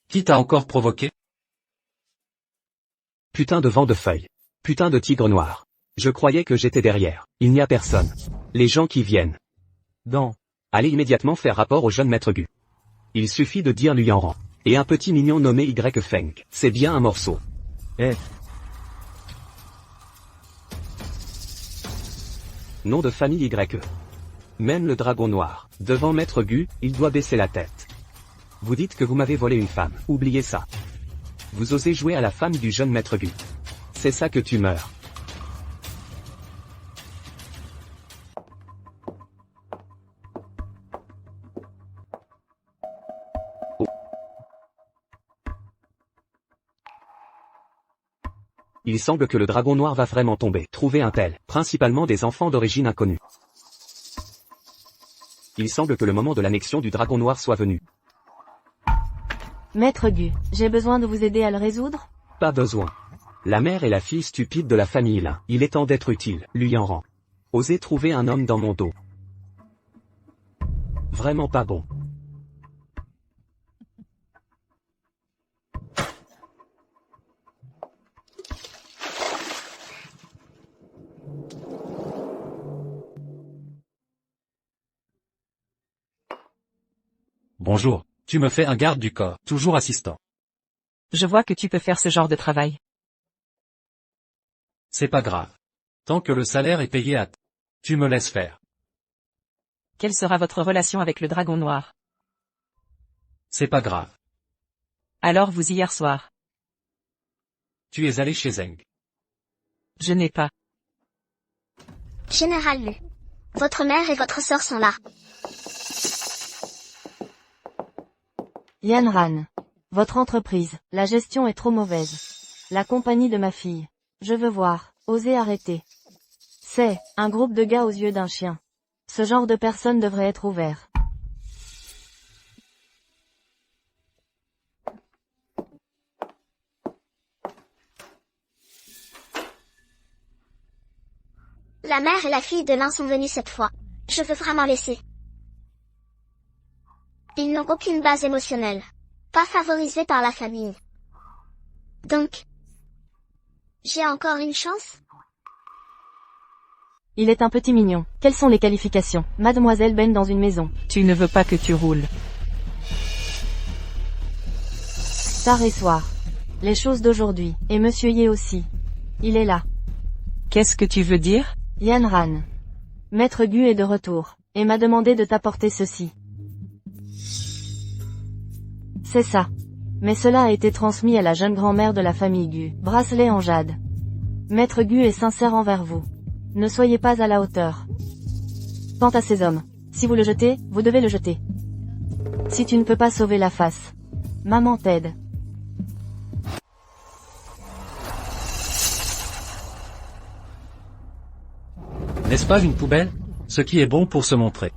Qui t'a encore provoqué? Putain de vent de feuilles. Putain de tigre noir. Je croyais que j'étais derrière. Il n'y a personne. Les gens qui viennent. Allez immédiatement faire rapport au jeune maître Gu. Il suffit de dire lui en rang. Et un petit mignon nommé Y Feng. C'est bien un morceau. Nom de famille Y. Même le dragon noir, devant maître Gu, il doit baisser la tête. Vous dites que vous m'avez volé une femme. Oubliez ça. Vous osez jouer à la femme du jeune maître Gu. C'est ça que tu meurs. Il semble que le dragon noir va vraiment tomber. Trouvez un tel, principalement des enfants d'origine inconnue. Il semble que le moment de l'annexion du dragon noir soit venu. Maître Gu, j'ai besoin de vous aider à le résoudre? Pas besoin. La mère est la fille stupide de la famille là. Il est temps d'être utile, lui en rang. Osez trouver un homme dans mon dos. Vraiment pas bon. Bonjour, tu me fais un garde du corps, toujours assistant. Je vois que tu peux faire ce genre de travail. C'est pas grave. Tant que le salaire est payé à tu me laisses faire. Quelle sera votre relation avec le dragon noir? C'est pas grave. Alors vous hier soir. Tu es allé chez Zeng. Je n'ai pas. Général Lu. Votre mère et votre sœur sont là. Yan Ran. Votre entreprise, la gestion est trop mauvaise. La compagnie de ma fille. Je veux voir, osez arrêter. C'est, un groupe de gars aux yeux d'un chien. Ce genre de personne devrait être ouvert. La mère et la fille de l'un sont venus cette fois. Je veux vraiment laisser. Ils n'ont aucune base émotionnelle. Pas favorisés par la famille. Donc, j'ai encore une chance? Il est un petit mignon. Quelles sont les qualifications? Mademoiselle Ben dans une maison. Tu ne veux pas que tu roules. Tard et soir. Les choses d'aujourd'hui. Et Monsieur Ye aussi. Il est là. Qu'est-ce que tu veux dire? Yan Ran. Maître Gu est de retour. Et m'a demandé de t'apporter ceci. C'est ça. Mais cela a été transmis à la jeune grand-mère de la famille Gu. Bracelet en jade. Maître Gu est sincère envers vous. Ne soyez pas à la hauteur. Quant à ces hommes, si vous le jetez, vous devez le jeter. Si tu ne peux pas sauver la face, maman t'aide. N'est-ce pas une poubelle? Ce qui est bon pour se montrer.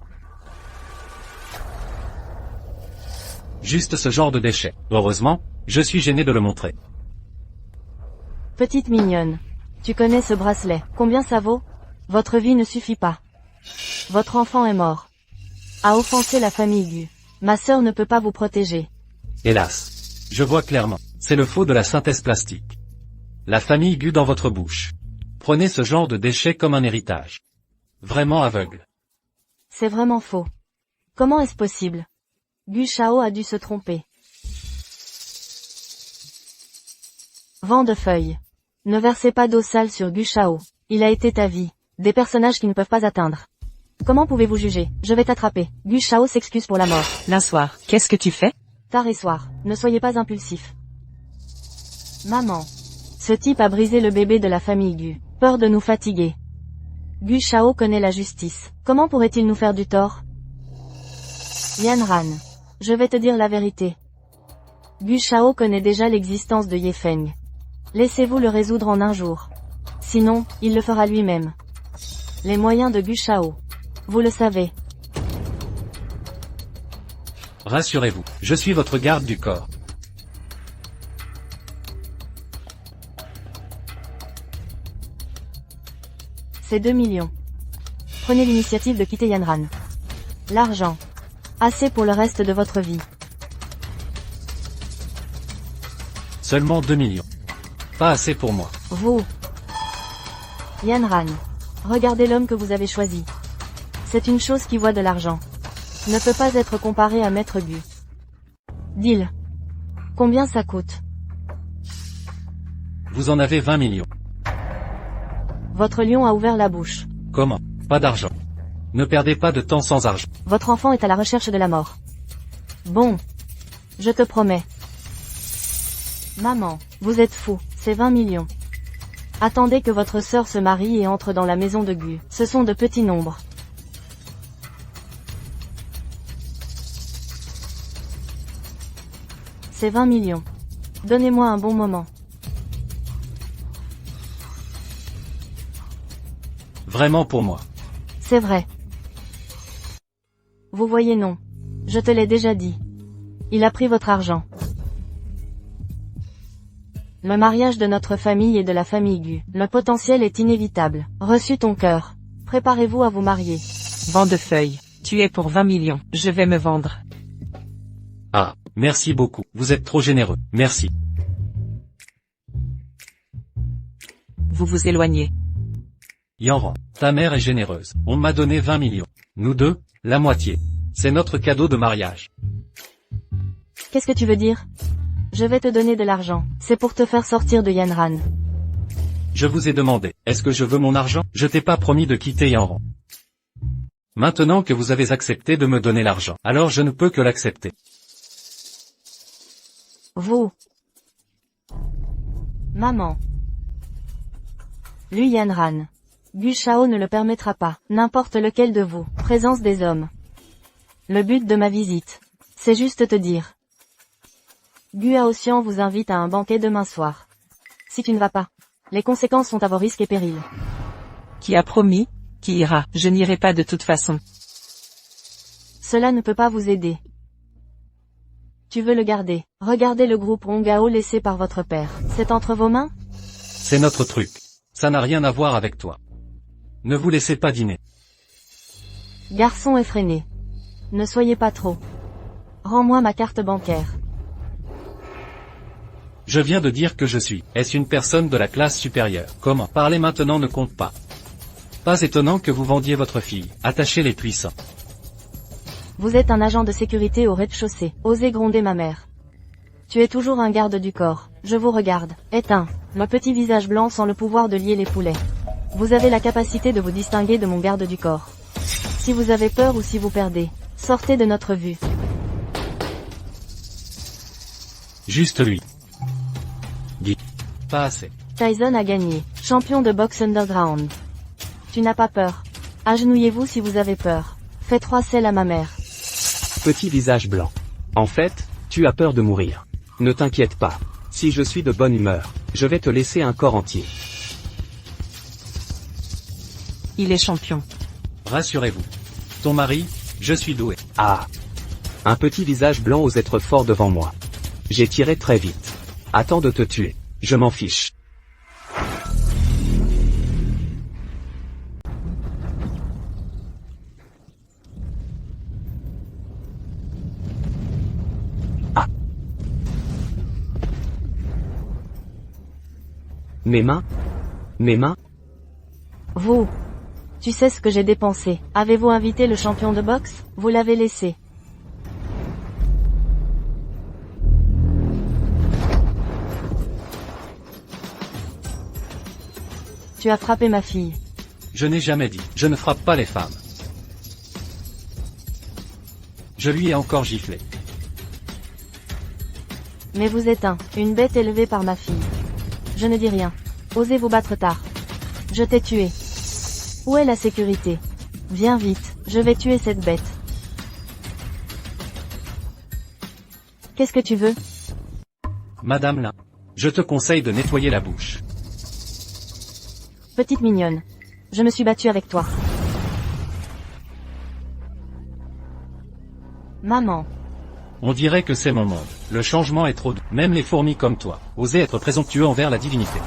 Juste ce genre de déchets. Heureusement, je suis gêné de le montrer. Petite mignonne. Tu connais ce bracelet. Combien ça vaut? Votre vie ne suffit pas. Votre enfant est mort. A offensé la famille Gu. Ma sœur ne peut pas vous protéger. Hélas. Je vois clairement. C'est le faux de la synthèse plastique. La famille Gu dans votre bouche. Prenez ce genre de déchets comme un héritage. Vraiment aveugle. C'est vraiment faux. Comment est-ce possible? Gu Shao a dû se tromper. Vent de feuilles. Ne versez pas d'eau sale sur Gu Shao. Il a été ta vie. Des personnages qui ne peuvent pas atteindre. Comment pouvez-vous juger? Je vais t'attraper. Gu Shao s'excuse pour la mort. Soir, qu'est-ce que tu fais? Tard et soir. Ne soyez pas impulsif. Maman. Ce type a brisé le bébé de la famille Gu. Peur de nous fatiguer. Gu Shao connaît la justice. Comment pourrait-il nous faire du tort? Yan Ran. Je vais te dire la vérité. Gu Shao connaît déjà l'existence de Ye Feng. Laissez-vous le résoudre en un jour. Sinon, il le fera lui-même. Les moyens de Gu Shao. Vous le savez. Rassurez-vous, je suis votre garde du corps. C'est 2 millions. Prenez l'initiative de quitter Yan Ran. L'argent. Assez pour le reste de votre vie. Seulement 2 millions. Pas assez pour moi. Vous. Yan Ran. Regardez l'homme que vous avez choisi. C'est une chose qui voit de l'argent. Ne peut pas être comparé à Maître Gu. Deal. Combien ça coûte? Vous en avez 20 millions. Votre lion a ouvert la bouche. Comment? Pas d'argent. Ne perdez pas de temps sans argent. Votre enfant est à la recherche de la mort. Bon. Je te promets. Maman, vous êtes fou, c'est 20 millions. Attendez que votre sœur se marie et entre dans la maison de Gu. Ce sont de petits nombres. C'est 20 millions. Donnez-moi un bon moment. Vraiment pour moi. C'est vrai. Vous voyez non. Je te l'ai déjà dit. Il a pris votre argent. Le mariage de notre famille et de la famille Gu. Le potentiel est inévitable. Reçu ton cœur. Préparez-vous à vous marier. Vent de feuilles. Tu es pour 20 millions. Je vais me vendre. Ah, merci beaucoup. Vous êtes trop généreux. Merci. Vous vous éloignez. Yanran, ta mère est généreuse. On m'a donné 20 millions. Nous deux, la moitié. C'est notre cadeau de mariage. Qu'est-ce que tu veux dire? Je vais te donner de l'argent. C'est pour te faire sortir de Yan Ran. Je vous ai demandé, est-ce que je veux mon argent? Je t'ai pas promis de quitter Yanran. Maintenant que vous avez accepté de me donner l'argent, alors je ne peux que l'accepter. Vous. Maman. Lui Yan Ran. Gu Shao ne le permettra pas. N'importe lequel de vous. Présence des hommes. Le but de ma visite. C'est juste te dire. Gu Aoxian vous invite à un banquet demain soir. Si tu ne vas pas, les conséquences sont à vos risques et périls. Qui a promis? Qui ira? Je n'irai pas de toute façon. Cela ne peut pas vous aider. Tu veux le garder. Regardez le groupe Hongao laissé par votre père. C'est entre vos mains? C'est notre truc. Ça n'a rien à voir avec toi. Ne vous laissez pas dîner. Garçon effréné. Ne soyez pas trop. Rends-moi ma carte bancaire. Je viens de dire que je suis. Est-ce une personne de la classe supérieure? Comment? Parler maintenant ne compte pas. Pas étonnant que vous vendiez votre fille. Attachez les puissants. Vous êtes un agent de sécurité au rez-de-chaussée. Osez gronder ma mère. Tu es toujours un garde du corps. Je vous regarde. Éteins. Le petit visage blanc sans le pouvoir de lier les poulets. Vous avez la capacité de vous distinguer de mon garde du corps. Si vous avez peur ou si vous perdez, sortez de notre vue. Juste lui. Guy. Pas assez. Tyson a gagné. Champion de boxe underground. Tu n'as pas peur. Agenouillez-vous si vous avez peur. Fais 3 selles à ma mère. Petit visage blanc. En fait, tu as peur de mourir. Ne t'inquiète pas. Si je suis de bonne humeur, je vais te laisser un corps entier. Il est champion. Rassurez-vous. Ton mari, je suis doué. Ah. Un petit visage blanc ose être fort devant moi. J'ai tiré très vite. Attends de te tuer. Je m'en fiche. Ah. Mes mains? Mes mains? Vous. Tu sais ce que j'ai dépensé. Avez-vous invité le champion de boxe? Vous l'avez laissé. Tu as frappé ma fille. Je n'ai jamais dit. Je ne frappe pas les femmes. Je lui ai encore giflé. Mais vous êtes une bête élevée par ma fille. Je ne dis rien. Osez vous battre tard. Je t'ai tué. Où est la sécurité? Viens vite, je vais tuer cette bête. Qu'est-ce que tu veux? Madame là. Je te conseille de nettoyer la bouche. Petite mignonne. Je me suis battue avec toi. Maman. On dirait que c'est mon monde. Le changement est trop doux. Même les fourmis comme toi. Osez être présomptueux envers la divinité.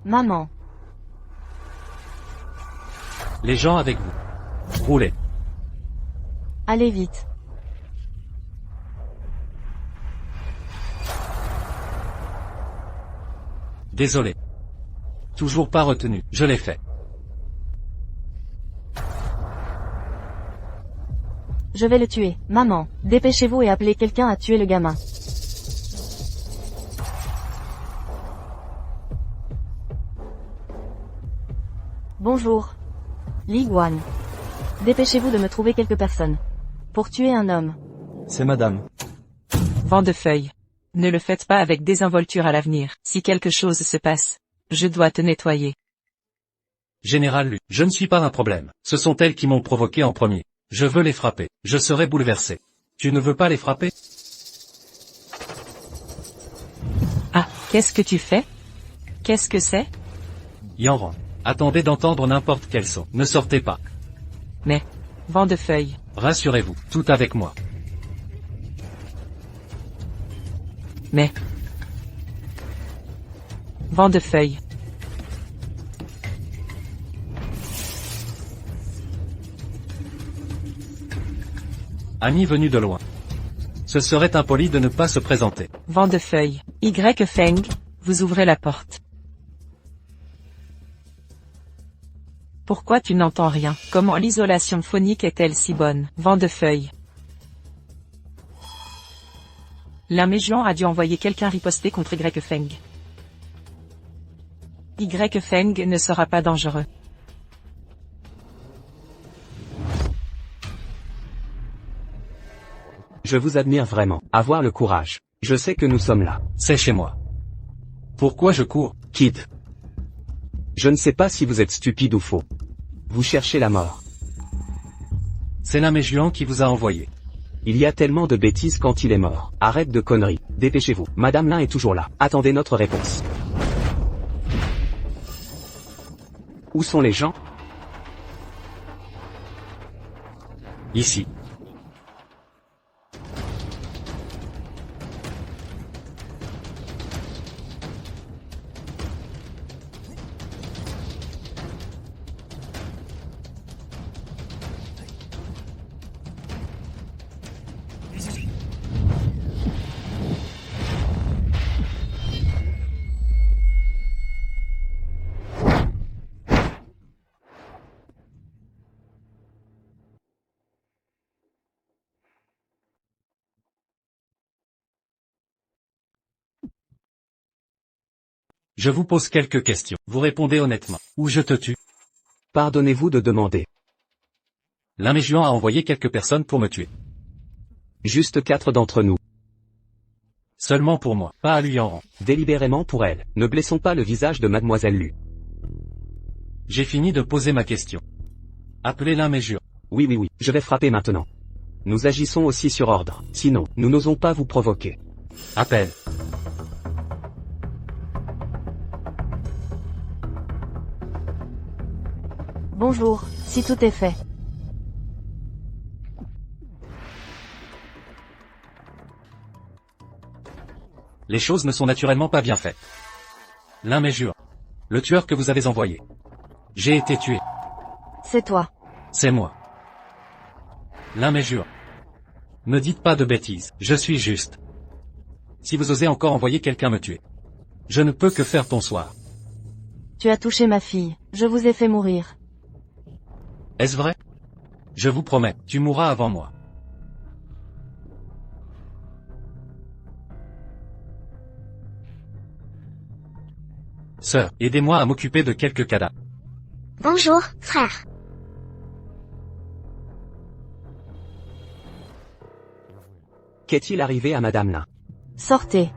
Maman. Les gens avec vous. Roulez. Allez vite. Désolé. Toujours pas retenu. Je l'ai fait. Je vais le tuer. Maman, dépêchez-vous et appelez quelqu'un à tuer le gamin. Bonjour. Li Guan. Dépêchez-vous de me trouver quelques personnes. Pour tuer un homme. C'est madame. Vent de feuilles. Ne le faites pas avec désinvolture à l'avenir. Si quelque chose se passe, je dois te nettoyer. Général Lu, je ne suis pas un problème. Ce sont elles qui m'ont provoqué en premier. Je veux les frapper. Je serai bouleversé. Tu ne veux pas les frapper? Ah, qu'est-ce que tu fais? Qu'est-ce que c'est? Yanran. Attendez d'entendre n'importe quel son. Ne sortez pas. Mais, vent de feuilles. Rassurez-vous, tout avec moi. Mais, vent de feuilles. Ami venu de loin. Ce serait impoli de ne pas se présenter. Vent de feuilles. Y Feng, vous ouvrez la porte. Pourquoi tu n'entends rien? Comment l'isolation phonique est-elle si bonne? Vent de feuilles. L'un Méjuan a dû envoyer quelqu'un riposter contre Y Feng. Y Feng ne sera pas dangereux. Je vous admire vraiment. Avoir le courage. Je sais que nous sommes là. C'est chez moi. Pourquoi je cours? Kid. Je ne sais pas si vous êtes stupide ou faux. Vous cherchez la mort. C'est l'un Méjuan qui vous a envoyé. Il y a tellement de bêtises quand il est mort. Arrête de conneries. Dépêchez-vous. Madame Lin est toujours là. Attendez notre réponse. Où sont les gens? Ici. Je vous pose quelques questions. Vous répondez honnêtement. Ou je te tue. Pardonnez-vous de demander. L'un mes juants a envoyé quelques personnes pour me tuer. Juste 4 d'entre nous. Seulement pour moi, pas à lui en rang. Délibérément pour elle. Ne blessons pas le visage de mademoiselle Lu. J'ai fini de poser ma question. Appelez l'un mes juants. Oui, je vais frapper maintenant. Nous agissons aussi sur ordre. Sinon, nous n'osons pas vous provoquer. Appelle. Bonjour, si tout est fait. Les choses ne sont naturellement pas bien faites. L'un mes juants. Le tueur que vous avez envoyé. J'ai été tué. C'est toi. C'est moi. L'un mes juants. Me dites pas de bêtises, je suis juste. Si vous osez encore envoyer quelqu'un me tuer. Je ne peux que faire bonsoir. Tu as touché ma fille, je vous ai fait mourir. Est-ce vrai? Je vous promets, tu mourras avant moi. Sœur, aidez-moi à m'occuper de quelques cadavres. Bonjour, frère. Qu'est-il arrivé à Madame Lin? Sortez.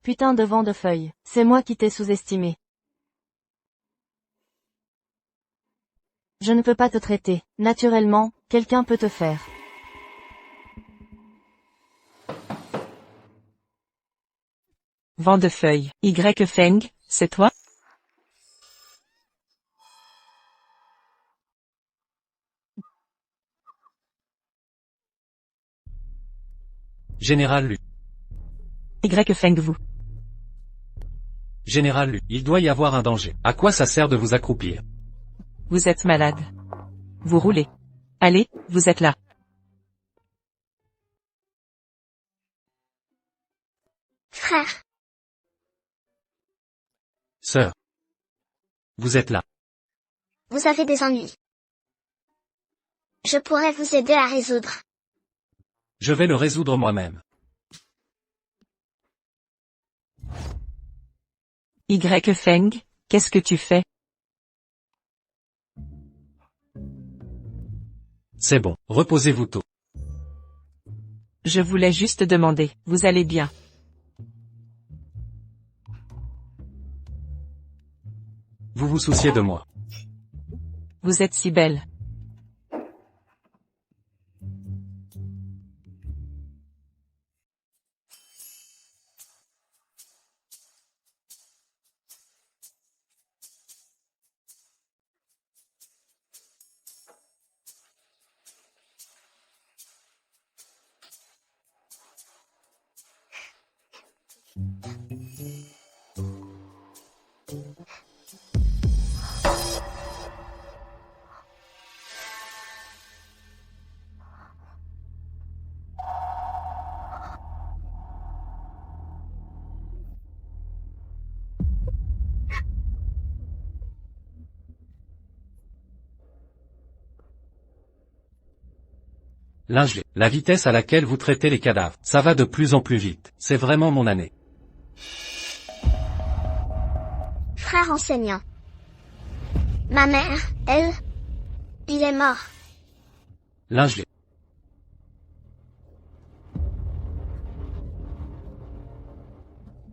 Putain de vent de feuilles, c'est moi qui t'ai sous-estimé. Je ne peux pas te traiter. Naturellement, quelqu'un peut te faire. Vent de feuilles. Y Feng, c'est toi? Général Lu. Y Feng vous. Général Lu, il doit y avoir un danger. À quoi ça sert de vous accroupir? Vous êtes malade. Vous roulez. Allez, vous êtes là. Frère, Sœur. Vous êtes là. vous avez des ennuis. Je pourrais vous aider à résoudre. Je vais le résoudre moi-même. Y Feng, qu'est-ce que tu fais? C'est bon, reposez-vous tôt. Je voulais juste demander, vous allez bien? Vous vous souciez de moi. Vous êtes si belle. Lingelé. La vitesse à laquelle vous traitez les cadavres, ça va de plus en plus vite. C'est vraiment mon année. Frère enseignant. Ma mère, elle, il est mort. Lingelé.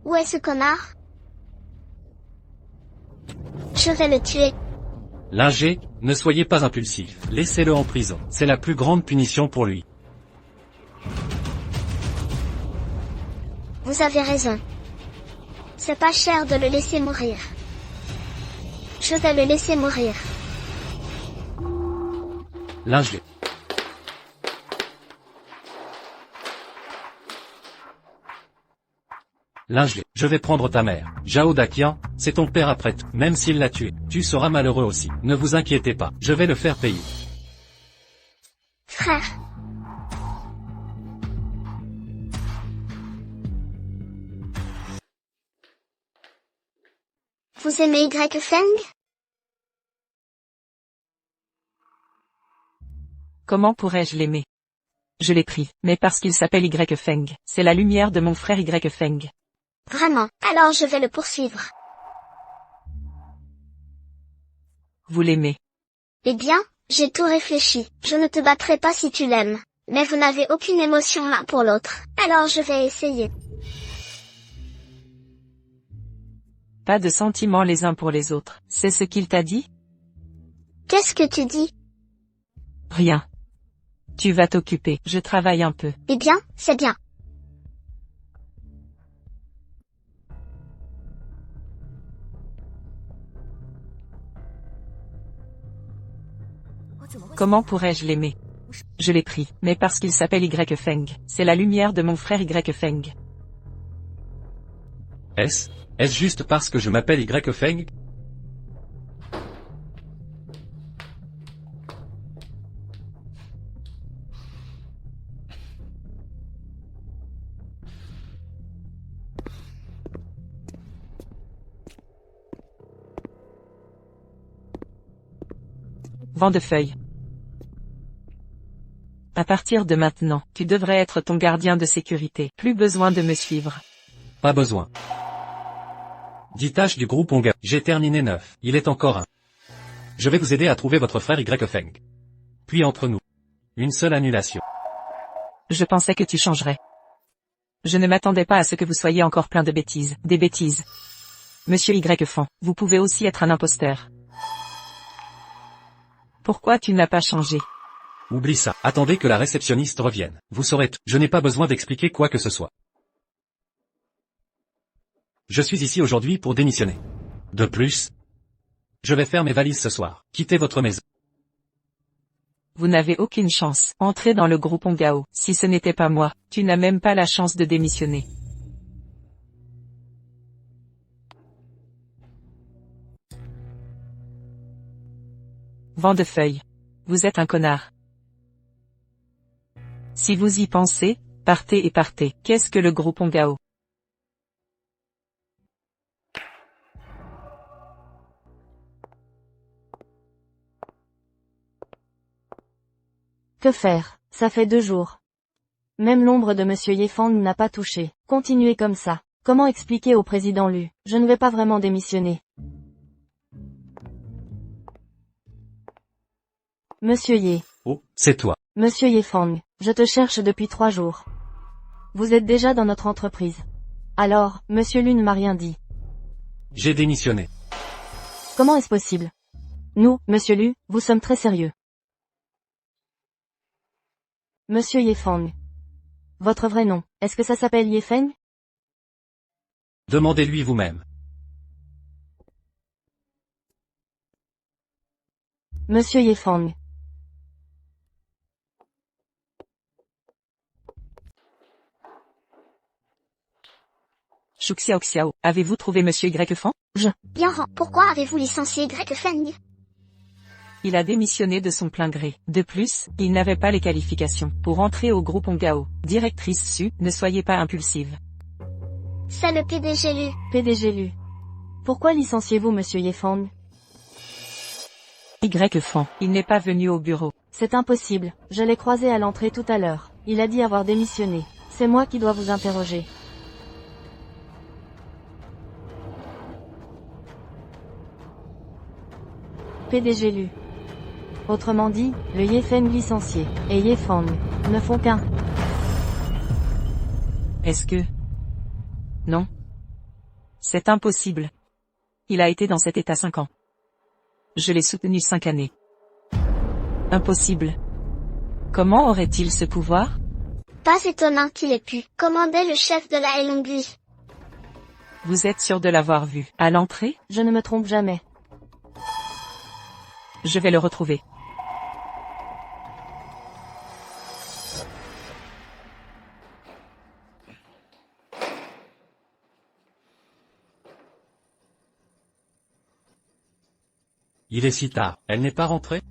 Où est ce connard? Je vais le tuer. Linger, ne soyez pas impulsif. Laissez-le en prison. C'est la plus grande punition pour lui. Vous avez raison. C'est pas cher de le laisser mourir. Je vais le laisser mourir. Lingelé. Lingelé, je vais prendre ta mère. Zhao Daqian, c'est ton père après tout. Même s'il l'a tué, tu seras malheureux aussi. Ne vous inquiétez pas, je vais le faire payer. Frère. Vous aimez Y Feng? Comment pourrais-je l'aimer? Je l'ai pris, mais parce qu'il s'appelle Y Feng. C'est la lumière de mon frère Y Feng. Vraiment, alors je vais le poursuivre. Vous l'aimez. Eh bien, j'ai tout réfléchi. Je ne te battrai pas si tu l'aimes. Mais vous n'avez aucune émotion l'un pour l'autre. Alors je vais essayer. Pas de sentiments les uns pour les autres. C'est ce qu'il t'a dit? Qu'est-ce que tu dis? Rien. Tu vas t'occuper. Je travaille un peu. Eh bien, c'est bien. Comment pourrais-je l'aimer? Je l'ai pris, mais parce qu'il s'appelle Y Feng. C'est la lumière de mon frère Y Feng. Est-ce juste parce que je m'appelle Y Feng? Vent de feuilles. À partir de maintenant, tu devrais être ton gardien de sécurité. Plus besoin de me suivre. Pas besoin. 10 tâches du groupe Onga. J'ai terminé 9. Il est encore un. Je vais vous aider à trouver votre frère Y Feng. Puis entre nous. Une seule annulation. Je pensais que tu changerais. Je ne m'attendais pas à ce que vous soyez encore plein de bêtises. Des bêtises. Monsieur Y Feng, vous pouvez aussi être un imposteur. Pourquoi tu n'as pas changé? Oublie ça. Attendez que la réceptionniste revienne. Vous saurez tout. Je n'ai pas besoin d'expliquer quoi que ce soit. Je suis ici aujourd'hui pour démissionner. De plus, je vais faire mes valises ce soir. Quittez votre maison. Vous n'avez aucune chance. Entrez dans le groupe Ongao. Si ce n'était pas moi, tu n'as même pas la chance de démissionner. Vent de feuilles. Vous êtes un connard. Si vous y pensez, partez et partez. Qu'est-ce que le groupe Ongao? Que faire? Ça fait 2 jours. Même l'ombre de Monsieur Yefang n'a pas touché. Continuez comme ça. Comment expliquer au président Lu? Je ne vais pas vraiment démissionner. Monsieur Ye. Oh, c'est toi. Monsieur Yefang, je te cherche depuis 3 jours. Vous êtes déjà dans notre entreprise. Alors, Monsieur Lu ne m'a rien dit. J'ai démissionné. Comment est-ce possible? Nous, Monsieur Lu, vous sommes très sérieux. Monsieur Yefang. Votre vrai nom, est-ce que ça s'appelle Yefeng? Demandez-lui vous-même. Monsieur Yefang. Shu Xiao Xiao, avez-vous trouvé Monsieur Y Feng? Bien, pourquoi avez-vous licencié Y Feng? Il a démissionné de son plein gré. De plus, il n'avait pas les qualifications pour entrer au groupe Ongao. Directrice Su, ne soyez pas impulsive. C'est le PDG Lu. PDG Lu. Pourquoi licenciez-vous Monsieur Yefang? Y Feng, il n'est pas venu au bureau. C'est impossible, je l'ai croisé à l'entrée tout à l'heure. Il a dit avoir démissionné. C'est moi qui dois vous interroger. PDG Lu. Autrement dit, le Yefeng licencié, et Yefang, ne font qu'un. Est-ce que... Non. C'est impossible. Il a été dans cet état 5 ans. Je l'ai soutenu 5 années. Impossible. Comment aurait-il ce pouvoir? Pas étonnant qu'il ait pu commander le chef de la Elongui. Vous êtes sûr de l'avoir vu à l'entrée? Je ne me trompe jamais. Je vais le retrouver. Il est si tard. Elle n'est pas rentrée?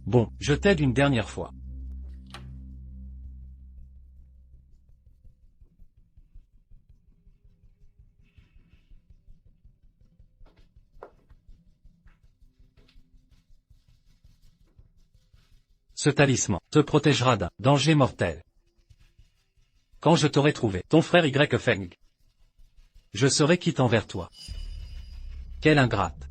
Bon, je t'aide une dernière fois. Ce talisman te protégera d'un danger mortel. Quand je t'aurai trouvé, ton frère Y Feng, je serai quitte envers toi. Quelle ingrate.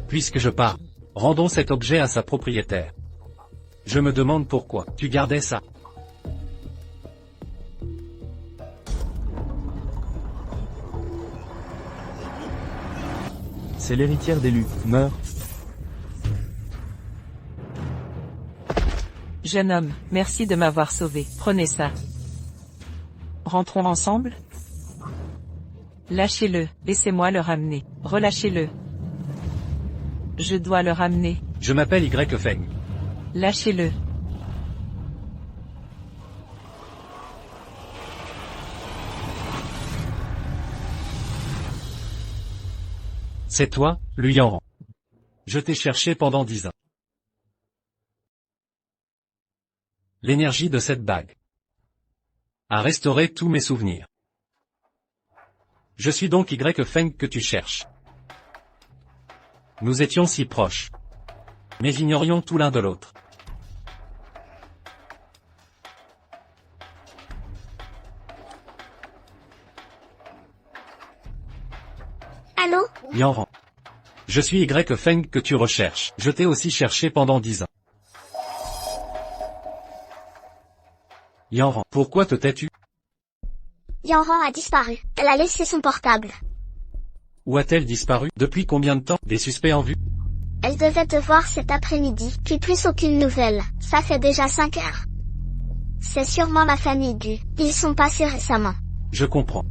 Puisque je pars, rendons cet objet à sa propriétaire. Je me demande pourquoi tu gardais ça. C'est l'héritière d'élu, meurt. Jeune homme, merci de m'avoir sauvé. Prenez ça. Rentrons ensemble? Lâchez-le, laissez-moi le ramener. Relâchez-le. Je dois le ramener. Je m'appelle Y Feng. Lâchez-le. C'est toi, Lu Yanran. Je t'ai cherché pendant 10 ans. L'énergie de cette bague a restauré tous mes souvenirs. Je suis donc Y Feng que tu cherches. Nous étions si proches, mais ignorions tout l'un de l'autre. Allô? Yanran. Je suis Y Feng que tu recherches. Je t'ai aussi cherché pendant 10 ans. Yanran, pourquoi te tais-tu? Yanran a disparu. Elle a laissé son portable. Où a-t-elle disparu? Depuis combien de temps? Des suspects en vue? Elle devait te voir cet après-midi, puis plus aucune nouvelle. Ça fait déjà 5 heures. C'est sûrement ma famille Gu. Ils sont passés récemment. Je comprends.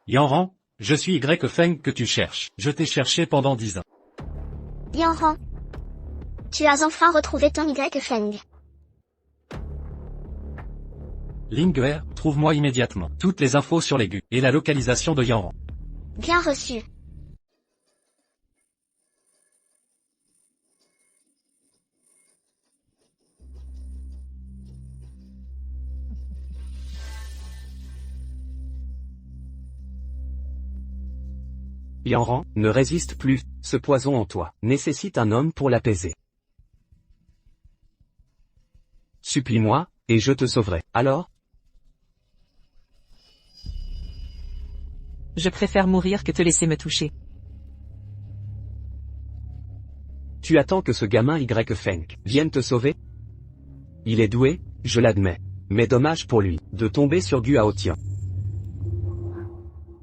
Yanran, je suis Y Feng que tu cherches. Je t'ai cherché pendant 10 ans. Yanran. Tu as enfin retrouvé ton Y Feng. Lingguer, trouve-moi immédiatement toutes les infos sur les Gu et la localisation de Yanran. Bien reçu. Yanran, ne résiste plus, ce poison en toi nécessite un homme pour l'apaiser. Supplie-moi, et je te sauverai. Alors? Je préfère mourir que te laisser me toucher. Tu attends que ce gamin Y Feng vienne te sauver? Il est doué, je l'admets. Mais dommage pour lui, de tomber sur Gu Aotian.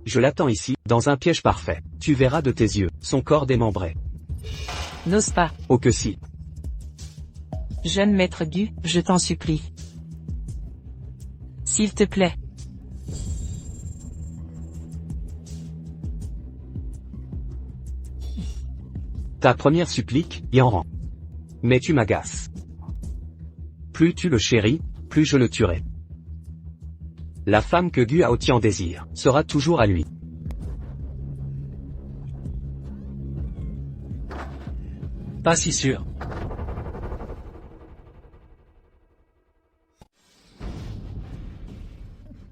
Je l'attends ici, dans un piège parfait. Tu verras de tes yeux, son corps démembré. N'ose pas. Oh que si. Jeune maître Gu, je t'en supplie. S'il te plaît. Ta première supplique, Yanran. Mais tu m'agaces. Plus tu le chéris, plus je le tuerai. La femme que Gu Aotian désire, sera toujours à lui. Pas si sûr.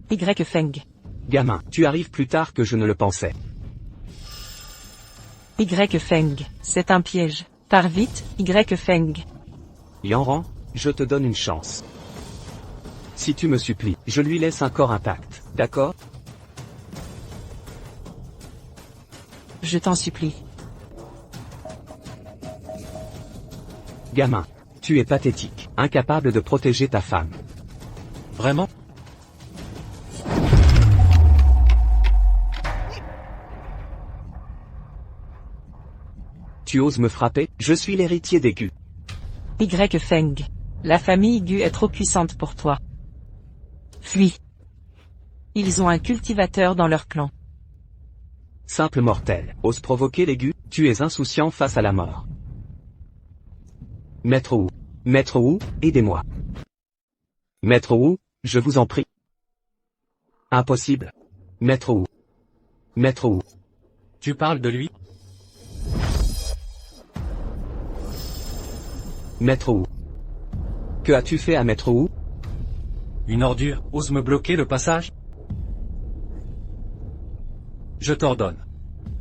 Y Feng. Gamin, tu arrives plus tard que je ne le pensais. Y Feng, c'est un piège. Pars vite, Y Feng. Yanran, je te donne une chance. Si tu me supplies, je lui laisse un corps intact, d'accord? Je t'en supplie. Gamin, tu es pathétique, incapable de protéger ta femme. Vraiment? Tu oses me frapper? Je suis l'héritier des Gu. Y Feng. La famille Gu est trop puissante pour toi. Fuis. Ils ont un cultivateur dans leur clan. Simple mortel, ose provoquer les Gu, tu es insouciant face à la mort. Maître Wu. Maître Wu, aidez-moi. Maître Wu, je vous en prie. Impossible. Maître Wu. Maître Wu. Tu parles de lui? Maître Wu. Que as-tu fait à Maître Wu? Une ordure, ose me bloquer le passage? Je t'ordonne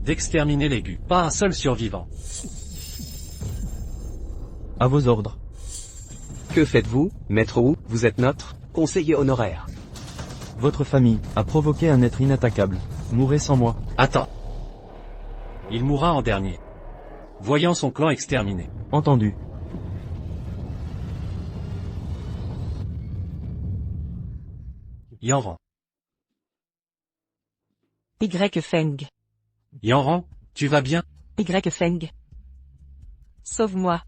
d'exterminer les Gus. Pas un seul survivant. À vos ordres. Que faites-vous, maître Wu? Vous êtes notre conseiller honoraire. Votre famille a provoqué un être inattaquable. Mourrez sans moi. Attends. Il mourra en dernier, voyant son clan exterminé. Entendu. Yanran. Y Feng. Yanran, tu vas bien? Y Feng. Sauve-moi.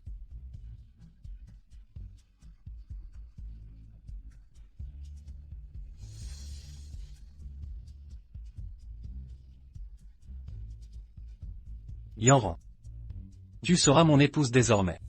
Yanran. Tu seras mon épouse désormais.